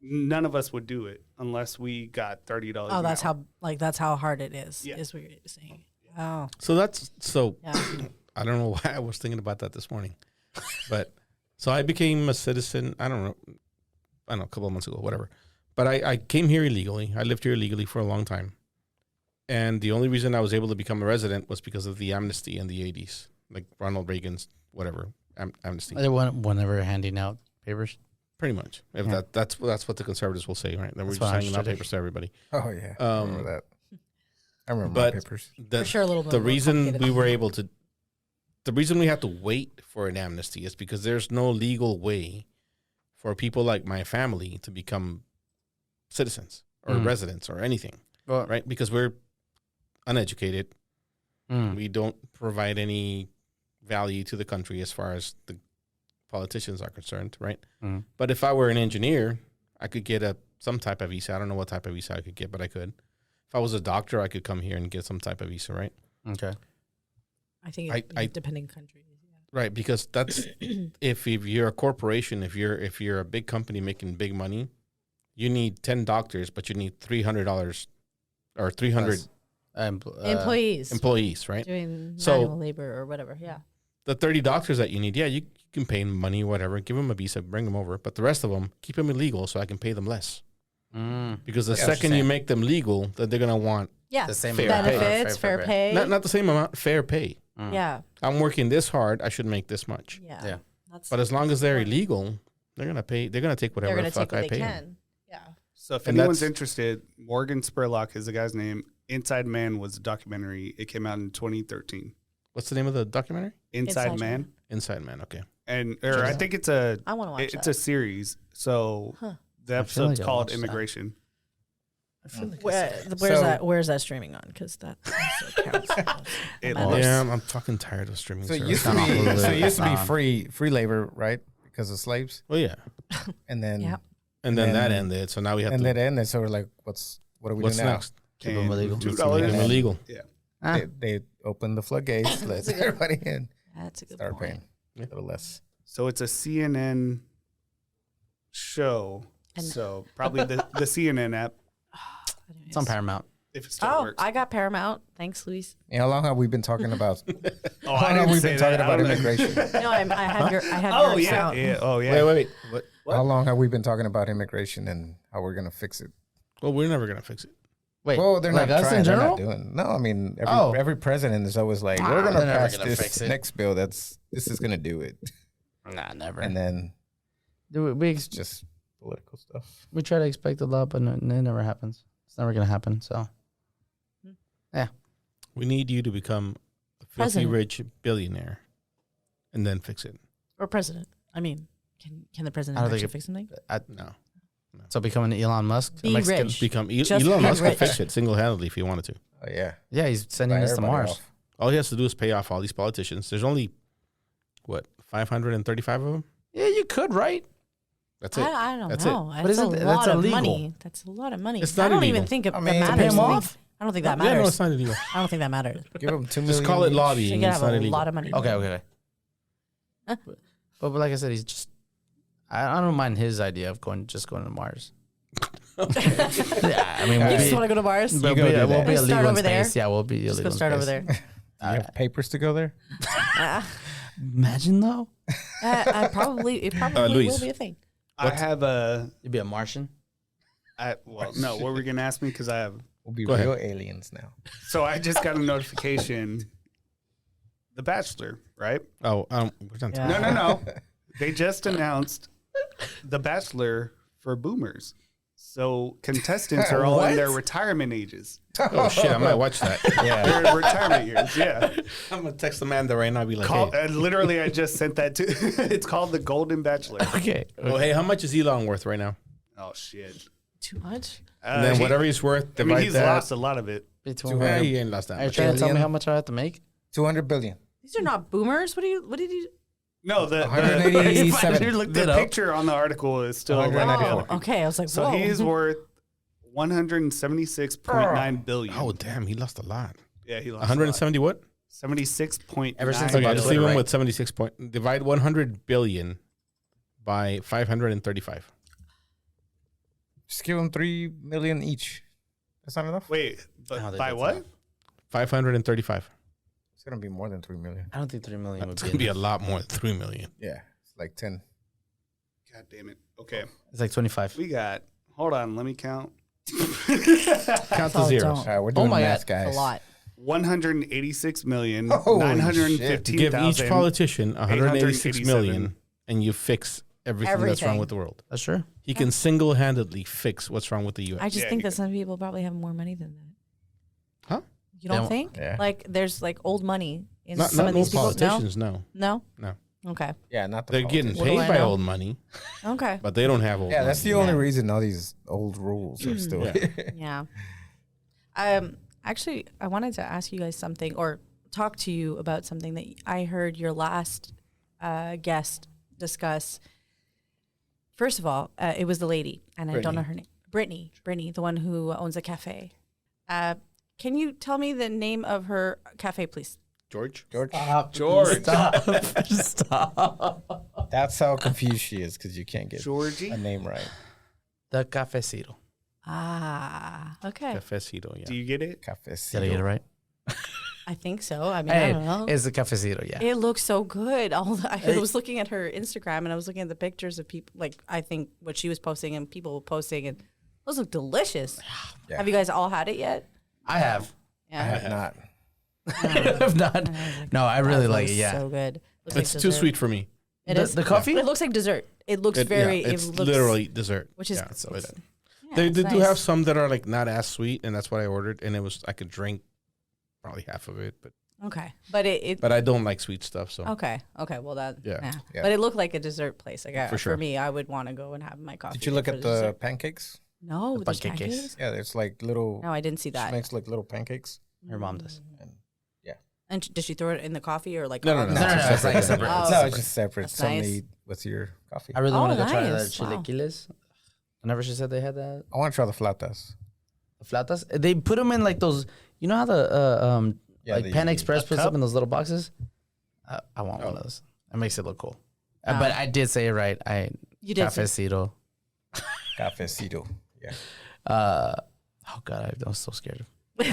none of us would do it unless we got $30 Oh, an that's hour. that's how hard it is. Yeah. Is what you're saying. Oh, So yeah. I don't know why I was thinking about that this morning. But so I became a citizen, I don't know, a couple of months ago, whatever. But I came here illegally. I lived here illegally for a long time. And the only reason I was able to become a resident was because of the amnesty in the 80s, like Ronald Reagan's whatever amnesty. They weren't ever handing out papers. Pretty much. If Yeah. that's what the conservatives will say, right? Then we're That's just what handing out understood it. papers to everybody. Oh yeah, I remember that. I remember my But papers. For sure, a little bit The more reason complicated. we were able to, the reason we had to wait for an amnesty is because there's no legal way for people like my family to become citizens or Mm. residents or anything, Well, right? Because we're uneducated. mm. We don't provide any value to the country as far as the politicians are concerned, right? Mm. But if I were an engineer, I could get some type of visa. I don't know what type of visa I could get, but I could. If I was a doctor, I could come here and get some type of visa, right? Okay. I think I- depending countries. Right, because that's if you're a corporation, if you're a big company making big money, you need 10 doctors, but you need $300 or 300 Employees employees, right? doing So- manual labor or whatever. Yeah. The 30 doctors that you need, yeah, you can pay them money, whatever, give them a visa, bring them over, but the rest of them, keep them illegal so I can pay them less. Because the Yeah, I was second you saying. make them legal, then they're gonna want Yeah. The same Fair amount. pay. Benefits, fair pay. not the same amount, fair pay. Mm. Yeah. I'm working this hard, I should make this much. Yeah. Yeah. That's, But as long as they're illegal, they're gonna pay. They're gonna take they're whatever going the to take fuck what I they pay them. can. Yeah. So if And anyone's that's- interested, Morgan Spurlock is the guy's name. Inside Man was a documentary. It came out in 2013. What's the name of the documentary? Inside, Inside Man. Man. Inside Man. Okay. And I think it's a I want to watch it's that. a series. So Huh. the I feel episode's like I called watched that. Immigration. Where's So- where's that streaming on? Because that also counts. It That looks- Yeah, I'm fucking tired of streaming. So it service. used to Not on be Hulu. so it used to be Not on- free labor, right? Because of slaves, Oh yeah, and then Yep. and then And that then- ended. So now we have and to. that ended. So we're like, what do we What's do now? next? Keep them illegal. $2 Make them illegal. Ah. They open the floodgates, let everybody in, That's a good start point. paying a little less. So it's a CNN show. And- So probably the CNN app It's on Paramount. if it still Oh, works. I got Paramount. Thanks, Luis. Yeah, how long have we been talking about? Oh, how I long have didn't we say been that. talking I about don't know. immigration? No, I have your Oh your yeah, account. yeah. Oh yeah. Wait. What? How long have we been talking about immigration and how we're gonna fix it? Well, we're never gonna fix it. Wait, Well, they're like not us trying. in They're general? not doing. No, I mean Oh. every president is always like, Ah, we're gonna they're never pass gonna this fix it. next bill. This is gonna do it, Nah, never. and then we it's just political stuff. we try to expect a lot, but it never happens. It's never gonna happen. So We need you to become a filthy President. rich billionaire, and then fix it. Or president. I mean, can the I president don't think actually it- fix something? No, so becoming an Elon Musk, Be a Mexican. rich. become Just Elon be Musk can rich. fix it single handedly if he wanted to. Oh yeah, Yeah, he's sending Buy us to everybody Mars. off. All he has to do is pay off all these politicians. There's only 535 of them. Yeah, you could, right? That's it. I don't That's it. know. But That's a isn't that- lot that's of illegal? money. That's a lot of money. It's I not don't illegal. even think I that mean, to matters. pay 'em to me. off? I don't think that Yeah, no, matters. it's not illegal. I don't think that matters. give them 2 million. Just call it You lobbying. can It's have not a illegal. lot of money. Okay. But like I said, he's just. I don't mind his idea of going to Mars. Yeah, I mean, You we'll just be, want to go to Mars? You we'll go be, do we'll that. be Just illegal start in over there. space. Yeah, we'll be Just illegal go in start over space. there. Do you have papers to go there? Imagine though, It probably Luis. will be a thing. I have a. you'd be a Martian. Well, no. What were you gonna ask me? Because I have. We'll be Go ahead. real aliens now. So I just got a notification. The Bachelor, right? Oh, we're done. Yeah. No. They just announced The Bachelor for boomers. So contestants are all in their retirement ages. Oh shit! I might watch that. Yeah. They're in retirement years. Yeah. I'm gonna text Amanda right now. Be like, Call, hey. literally, I just sent that to. It's called The Golden Bachelor. Okay. Oh, hey, how much is Elon worth right now? Oh shit. Too much? And then whatever he's worth, I divide mean, he's that. lost a lot of it. Yeah, he ain't lost that Are you much. trying to tell me Billion. how much I have to make? 200 billion. These are not boomers. What did you? No, the 187. looked the it up. picture on the article is still. 194. Oh, okay. I was like, So whoa. he is worth 176.9 billion. Oh damn, he lost a lot. Yeah, he lost 170 what? 76.9 Ever since Okay, About just Twitter, leave him right? with 76 point. Divide 100 billion by 535. Just give them 3 million each. That's not enough. Wait, I but don't think by that's what? enough. 535. It's gonna be more than 3 million. I don't think 3 million would It's be. gonna be a enough. lot more than 3 million. Yeah, it's like 10. God damn it. Okay, It's like 25. we got. Hold on, let me count. Count the Oh, zeros. All right, we're doing my math, God. guys. A lot. 186,915,000. Give each politician 186 million, and you fix everything that's wrong Everything. with the world. That's true. He can single-handedly fix what's wrong with the U.S. I just Yeah, think you that some people probably have more money than that. Huh? You don't They think? Yeah. Like there's like old money in Not, some not of these most people. politicians, no. No. No. Okay. Yeah, not the They're getting politicians. What do paid I by know? old money, Okay. but they don't have old Yeah, money. that's the only Yeah. reason all these old rules are still here. Yeah. Actually, I wanted to ask you guys something or talk to you about something that I heard your last guest discuss. First of all, it was the lady, and I don't know her name. Brittany, the one who owns a cafe. Can you tell me the name of her cafe, please? George? George, George. Stop. that's how confused she is because you can't get Georgie. a name right. The cafecito. Ah, okay. Cafecito, yeah. Do you get it? Cafecito. Did I get it right? I think so. I mean, I Hey, don't know. it's the cafecito. Yeah. It looks so good. I was looking at her Instagram and I was looking at the pictures of people, like I think what she was posting and people were posting, and those look delicious. Yeah. Have you guys all had it yet? I have. I have not. I have not. No, I really That like it. looks Yeah. so good. Looks It's like too dessert. sweet for me. It The- is. the coffee? It looks like dessert. It looks very. It's it looks, literally dessert. which is. Yeah, so it's- it- yeah, they it's do nice. have some that are like not as sweet, and that's what I ordered. And I could drink probably half of it, Okay, but it but I don't like sweet stuff. So okay. Well, that Yeah. Yeah. But it looked like a dessert place. Like For sure. for me, I would want to go and have my coffee. Did you look for at the dessert. pancakes? No, the there's pancake case? pancakes? Yeah, there's like little. No, I didn't see She that. makes like little pancakes. Her mom does. And did she throw it in the coffee or like? No, on no, the- no, No, no, no, it's like separate. Oh. No, it's just separate. That's Something nice. to eat with your coffee. I really Oh, want to go try the nice. Wow. chilaquiles. Whenever she said they had that. I want to try the flautas. The flautas. They put them in like those. You know how the Yeah, like the- Pan Express a puts cup? them in those little boxes. I want one of those. It makes it look cool. But I did say it right. You did. say- Cafecito. Cafecito. Yeah. Oh god, I was so scared. You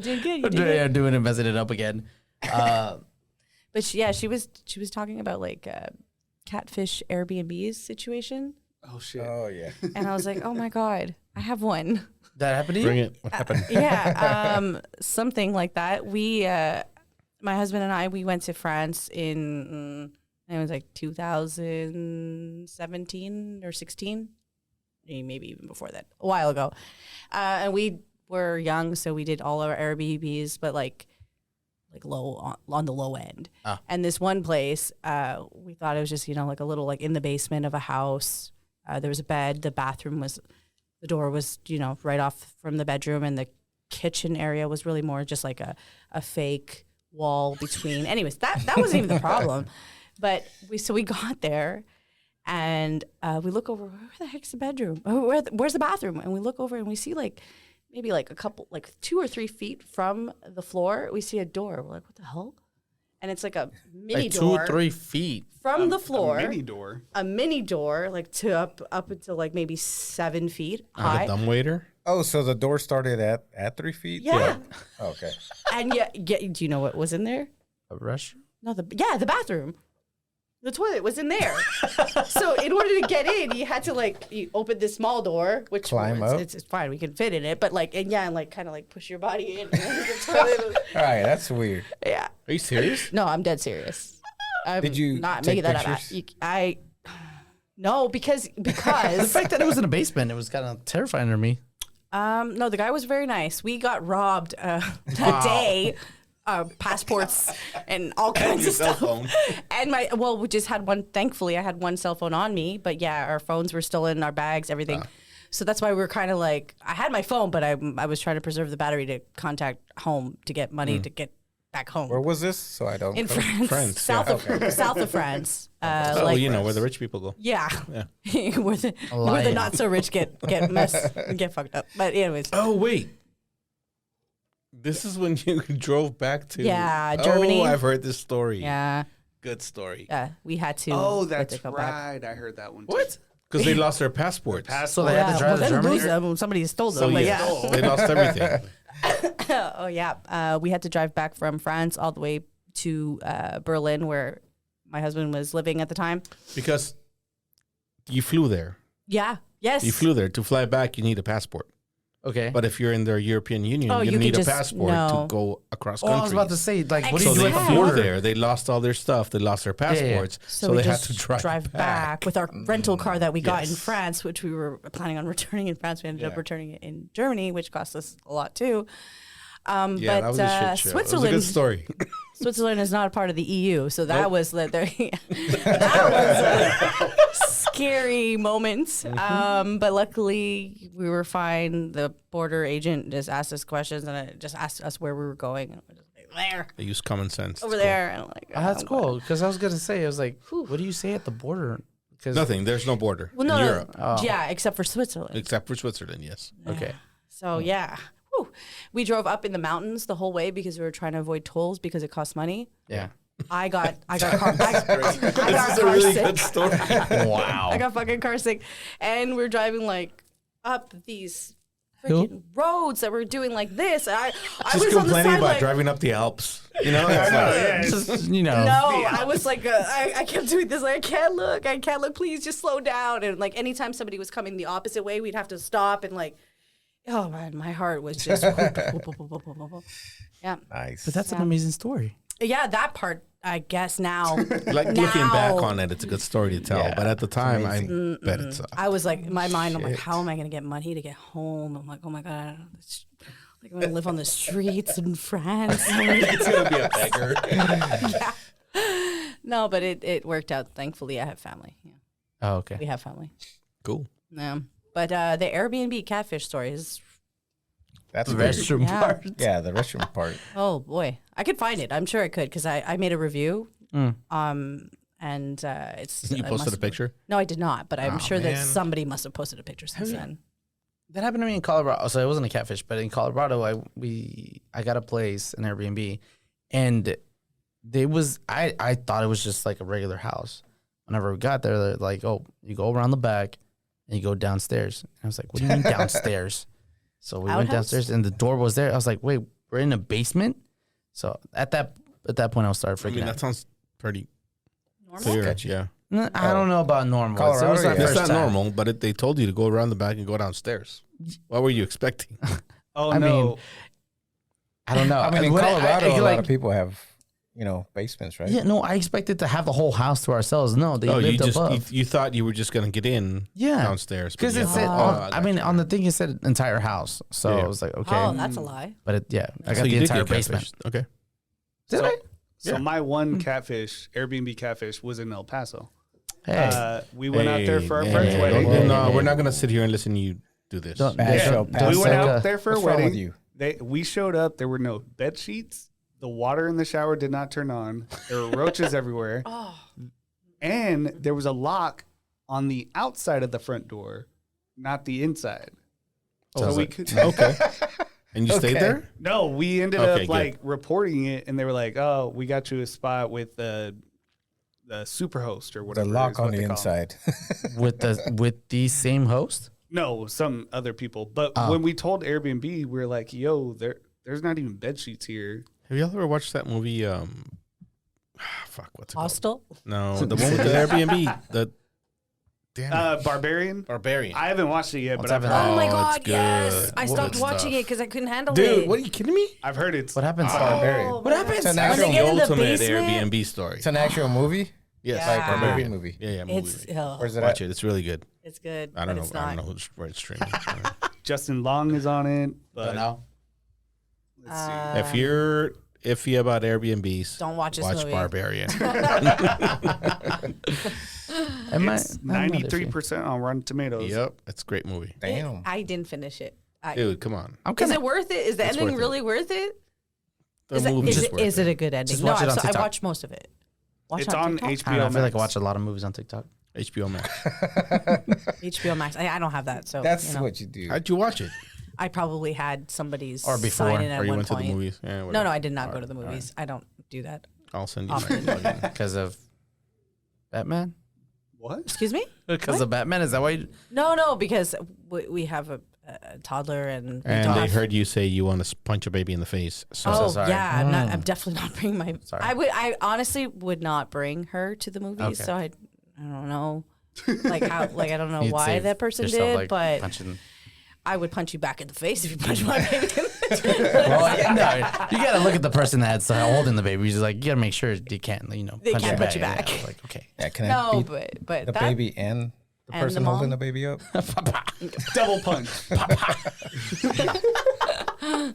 did good. You did good. I'm doing it, messing it up again. But she was talking about like catfish Airbnb's situation, Oh shit. Oh yeah. and I was like, oh my god, I have one. That happened to you? bring it. What happened? Yeah, something like that. We, my husband and I, we went to France in it was like 2017 or 16, maybe even before that, a while ago. And we were young, so we did all our Airbnbs, but like low on the low end. Ah. And this one place, we thought it was just like a little like in the basement of a house. There was a bed. The bathroom was, the door was right off from the bedroom, and the kitchen area was really more just like a fake wall between. Anyways, that wasn't even the problem. But we got there, and we look over. Where the heck's the bedroom? Oh, where's the bathroom? And we look over, and we see like maybe like a couple, like 2 or 3 feet from the floor, we see a door. We're like, what the hell? And it's like a mini Like door 2-3 feet. from the floor. A mini door. A mini door, like to up until like maybe 7 feet The high. dumbwaiter. Oh, so the door started at 3 feet? Yeah. Oh, okay. And yeah, do you know what was in there? A restroom? No, the bathroom. The toilet was in there. So in order to get in, you had to you open this small door, which Climb up? It's fine, we can fit in it, but and kind of push your body in. The toilet. All right, that's weird. Yeah. Are you serious? No, I'm dead serious. I'm Did you not take making that up? pictures? No, because The fact that it was in a basement, it was kind of terrifying to me. no, the guy was very nice. We got robbed that day. Passports and all kinds of cell stuff. phone. And we just had one. Thankfully, I had one cell phone on me, but yeah, our phones were still in our bags, everything. So that's why we were kind of I had my phone, but I was trying to preserve the battery to contact home to get money to get back home. Where was this? So I don't. In go? France, France, south of France. Oh, where the rich people go. Yeah, where the lion. not so rich get fucked up. But anyways, Oh wait. This is when you drove back to Germany. Oh, I've heard this story. yeah, Good story. we had to. Oh, we had to that's go back. right. I heard that one. Too. What? Because they lost their passports. So they had to drive to well, Germany? lose them. Somebody stole them. So but yeah, yeah. they lost everything. Oh yeah. We had to drive back from France all the way to Berlin, where my husband was living at the time. Because you flew there. Yeah. Yes. You flew there. To fly back, you need a passport. Okay. But if you're in the European Union, Oh, you you need can a just- passport no. to go across Oh, I countries. was about to say, like, what do So you do they at the flew border? there. They lost all their stuff. They lost their yeah. passports. So So, we they had just to drive back with our rental car that we got in Yes. France, which we were planning on returning in France. We ended up Yeah. returning it in Germany, which cost us a lot too. Yeah, But that was a shit show. It was a Switzerland, good story. Switzerland is not a part of the EU, so that was that was a scary moment. But luckily, we were fine. The border agent just asked us questions and it just asked us where we were going. And we're just like, there, They use common sense. over It's there, and I'm like, Oh, that's oh, cool. Because I was gonna say, I was like, what do you say at the border? Because cool. Nothing. There's no border Well, no, in no, Europe. yeah, except for Switzerland. Except for Switzerland, yes. Okay. So yeah, Whew. We drove up in the mountains the whole way because we were trying to avoid tolls because it costs money. Yeah. I got car sick. story. Wow. I got fucking car sick, and we're driving like up these freaking roads that were doing like this. I Just was on the complaining side about like, driving up the Alps. You know? It's like- Just, you know. no, I was like, I kept doing this. Like, I can't look. Please just slow down. And like anytime somebody was coming the opposite way, we'd have to stop and like, oh man, my heart was just. Yeah, Nice. But that's an amazing story. yeah, that part I guess now. like looking back on it, it's a good story to tell. Yeah, but at the time, I amazing. bet it's I was like, in my mind, I'm like, how am I going to get money to get home? I'm like, oh my God. Like, I'm going to live on the streets in France. it's gonna be a beggar. No, but it worked out. Thankfully, I have family. Yeah, Oh, okay. we have family. Cool. Yeah. But the Airbnb catfish story is, That's The weird. restroom Yeah. part. Yeah, the restroom part. oh boy. I could find it. I'm sure I could because I made a review. Mm. And it's. You I posted a must- picture? No, I did not, but I'm Oh, sure that man. somebody must have posted a picture since then. That happened to me in Colorado. So it wasn't a catfish, but in Colorado, I got a place, an Airbnb, and I thought it was just like a regular house. Whenever we got there, they're like, "Oh, you go around the back, and you go downstairs." And I was like, "What do you mean downstairs?" So we went Outhouse? downstairs, and the door was there. I was like, "Wait, we're in a basement." So at that point, I started I freaking mean, out. that sounds pretty Normal? clear. Sketchy. Yeah. I don't know about normal. Colorado, It was my yeah. That's first not time. normal, but they told you to go around the back and go downstairs. What were you expecting? Oh I no. mean, I don't know. I mean, in What Colorado, a lot like, of people have, basements, right? Yeah, no, I expected to have the whole house to ourselves. No, they Oh, you lived just above. you thought you were just gonna get in Yeah. downstairs but Because you it have- said, Oh, I mean, gotcha. on the thing it said entire house. So Yeah. I was like, okay. Oh, that's a lie. But I So got you the did entire get basement. catfished. Okay. Did So- I? So Yeah. my one catfish, Airbnb catfish, was in El Paso. Hey. We went out there for our Hey, friend's hey, wedding. hey, no, Hey, we're hey. not gonna sit here and listen to you do this. Don't- Bad Yeah. show. We Pass We went like out a- there for a What's wrong with wedding. you? We showed up. There were no bed sheets. The water in the shower did not turn on. There were roaches everywhere. Oh, And there was a lock on the outside of the front door, not the inside. So we could. Okay. And you stayed Okay. there? No, we ended Okay, up good. like reporting it, and they were like, "Oh, we got you a spot with the superhost or The whatever." lock is on what the they call 'em." inside. with the same host? No, some other people. But Oh. when we told Airbnb, we were like, "Yo, there's not even bed sheets here." Have y'all ever watched that movie? Fuck, what's it called? Hostel? No, the one with the Airbnb. The damn it. Barbarian. Barbarian. I haven't watched it yet, What's but I've happening? heard, Oh my it's God, yes. good. I Good stopped watching stuff. it because I couldn't handle Dude, it. what are you kidding me? I've heard it's What happens? Barbarian. Oh, What happens? It's an When actual they get in the Ultimate basement? Airbnb story. It's an actual movie. Yes, Like Yeah. a movie movie. Yeah, movie. It's, Where's it Watch at? it. It's really good. it's good. I don't know. It's I not. don't know where it's streaming. Justin Long is on it. But No. let's see. If you're iffy about Airbnbs, Don't watch this watch movie. Barbarian. Am I? It's I'm not iffy. 93% on Rotten Tomatoes. Yep, it's a great movie. Damn. I didn't finish it. Dude, come on. I'm Is kind it of. worth it? Is the It's ending worth it. really worth it? The Is it, movie's is, just it, worth is it a good ending? Just No, watch it on I TikTok. watched most of it. Watch It's on TikTok? HBO I don't know. I feel like I Max. watch a lot of movies on TikTok. HBO Max. HBO Max. I don't have that, so That's you know. what you do. How'd you watch it? I probably had somebody's Or before, sign in at Or you one went point. to the movies? Yeah, No, whatever. no, I did not go All to the right, all movies. I don't do that. right. I'll send you Often. my login. Because of Batman? What? Excuse me? Because of Batman? Is that why? No, because we have a toddler and we And don't they have- heard you say you want to punch a baby in the face. So Oh sorry. yeah, I'm definitely not bringing my. Sorry. I honestly would not bring her to the movies. Okay. So I don't know. like how, like I don't know You'd why save that person yourself, did, like, but punching. I would punch you back in the face if you punched my baby. Well, no, you gotta look at the person that's holding the baby. You're just like, you gotta make sure you can't, They punch can't you punch you back. back. Yeah, it's like, okay. Yeah, can I No, beat but the that, baby and the and person the holding mom? the baby up? Double punch.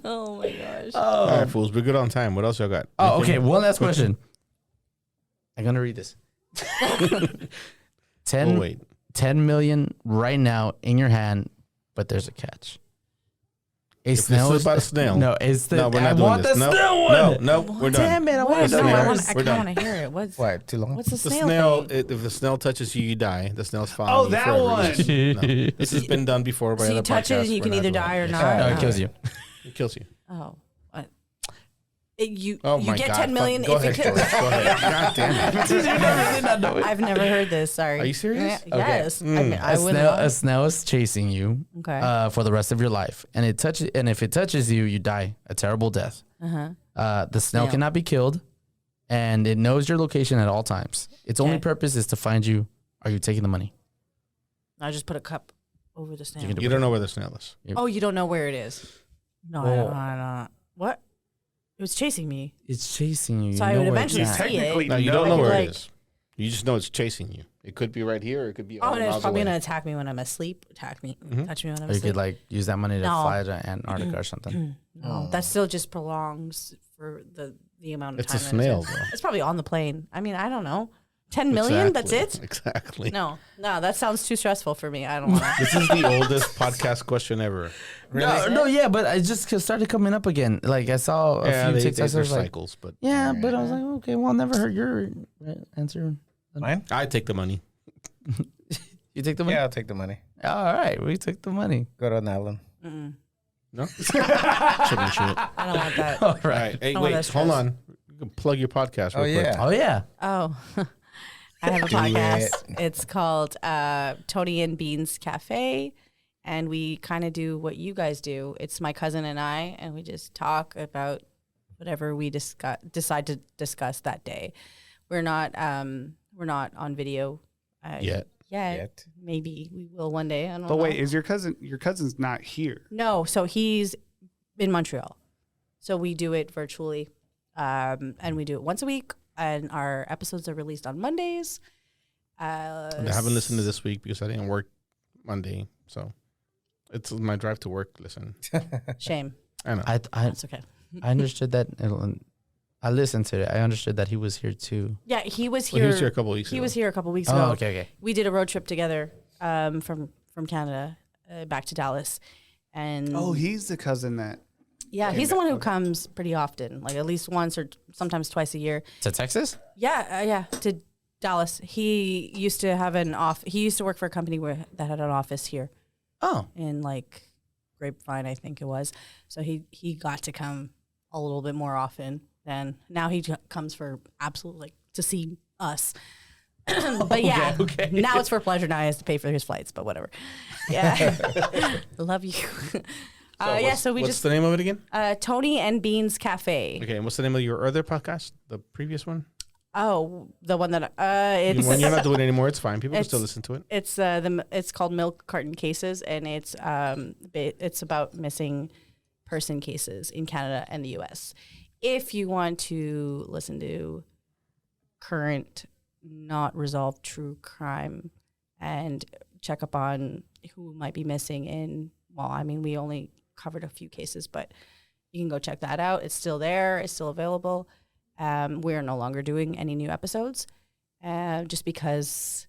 Oh my gosh. All right, fools. We're good on time. What else y'all got? Oh, Anything? okay. One last question. I'm gonna read this. 10, Oh, wait. 10 million right now in your hand, but there's a catch. A If snail this is about a snail. No, it's the. No, we're I not doing want this. the No, snail one. no, we're done. Damn it! I What? want the No, snail. I We're kind of done. want to hear it. What's What? Too long? what's the The snail, snail, thing? if the snail touches you, you die. The snail's following Oh, you that forever. one. No. This has been done before by So you other touch it and podcasts. you We're can not either doing die it. or Yeah. not. No, it kills you. It kills you. Oh. What? Oh You my get God. 10 million Go if ahead, it George. kills. Go ahead. God damn it. I've never heard this. Sorry. Are you serious? Yeah, yes. I mean, I A wouldn't snail, know. a snail is chasing you Okay. for the rest of your life, and if it touches you, you die a terrible death. Uh-huh. The snail Snail. cannot be killed, and it knows your location at all times. Its only Okay. purpose is to find you. Are you taking the money? I just put a cup over the snail. You don't know where the snail is. Oh, you don't know where it is? No, I don't. What? It was chasing me. It's chasing you. So You I know would where it's eventually at. see Technically, it. No, you No. don't know where Like- it is. You just know it's chasing you. It could be right here, or it could be Oh, 100 and it's miles probably away. going to attack me when I'm asleep. Touch me when I'm Or you asleep. could like use that money to No. fly to Antarctica or something. No, that still just prolongs for the amount of It's a time. that snail, takes. though. It's probably on the plane. I mean, I don't know. 10 million? That's it? Exactly. No, that sounds too stressful for me. I don't want to. This is the oldest podcast question ever. No, yeah, but I just started coming up again. Like I saw a few TikToks. I they're was like, cycles, but yeah, but I was like, okay, well, I never heard your answer. Mine? I take the money. You take the money? Yeah, I'll take the money. All right, we took the money. Go to an island. No? Shouldn't shoot. I don't want that. All All right. Hey, Oh, wait. that's Hold gross. on. You can plug your podcast Oh, real quick. yeah. Oh yeah. Oh, I have a Do podcast. it. It's called Tony and Beans Cafe. And we kind of do what you guys do. It's my cousin and I, and we just talk about whatever we decide to discuss that day. We're not on video Yet. Yet. Maybe we will one day. I don't But know. wait, is your cousin's not here? No, so he's in Montreal. So we do it virtually, and we do it once a week. And our episodes are released on Mondays. I haven't listened to this week because I didn't work Monday. So it's my drive to work. Listen. Shame. I know. I That's okay. I understood that. I listened to it. I understood that he was here too. Yeah, he was Well, here. he was here a couple weeks He ago. was here a couple weeks Oh, ago. okay. We did a road trip together from Canada back to Dallas, and Oh, he's the cousin that. yeah, he's the one who comes pretty often, like at least once or sometimes twice a year. To Texas? Yeah, to Dallas. He used to have He used to work for a company that had an office here Oh, in like Grapevine, I think it was. So he got to come a little bit more often. Than now he comes for absolutely to see us. But yeah, now it's for pleasure. Now he has to pay for his flights, but whatever. Yeah, love you. So we what's just the name of it again? Tony and Beans Cafe. Okay, and what's the name of your other podcast? The previous one? Oh, the one that it's When you're not doing it anymore, it's fine. People can still It's- listen to it. it's called Milk Carton Cases, and it's about missing person cases in Canada and the U.S. If you want to listen to current, not resolved true crime and check up on who might be missing we only covered a few cases, but you can go check that out. It's still there. It's still available. We're no longer doing any new episodes just because.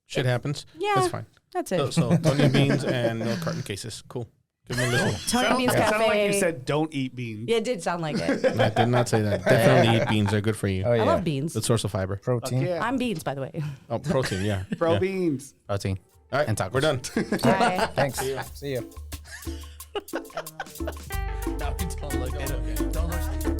Shit happens. Yeah, That's fine. That's it. So Tony Beans and Milk Carton Cases. Cool. Give them a listen. Tony Beans Sounded Cafe. like you said, "Don't eat beans." Yeah, it did sound like it. I did not say that. Definitely eat beans. They're good for you. Oh, I yeah. love beans. Good source of fiber. Protein. Yeah, I'm beans, by the way. Oh, protein. Yeah. bro, Yeah. beans. protein. All right. And tacos. We're done. Bye. Thanks. See ya. No, don't look at it. Don't look.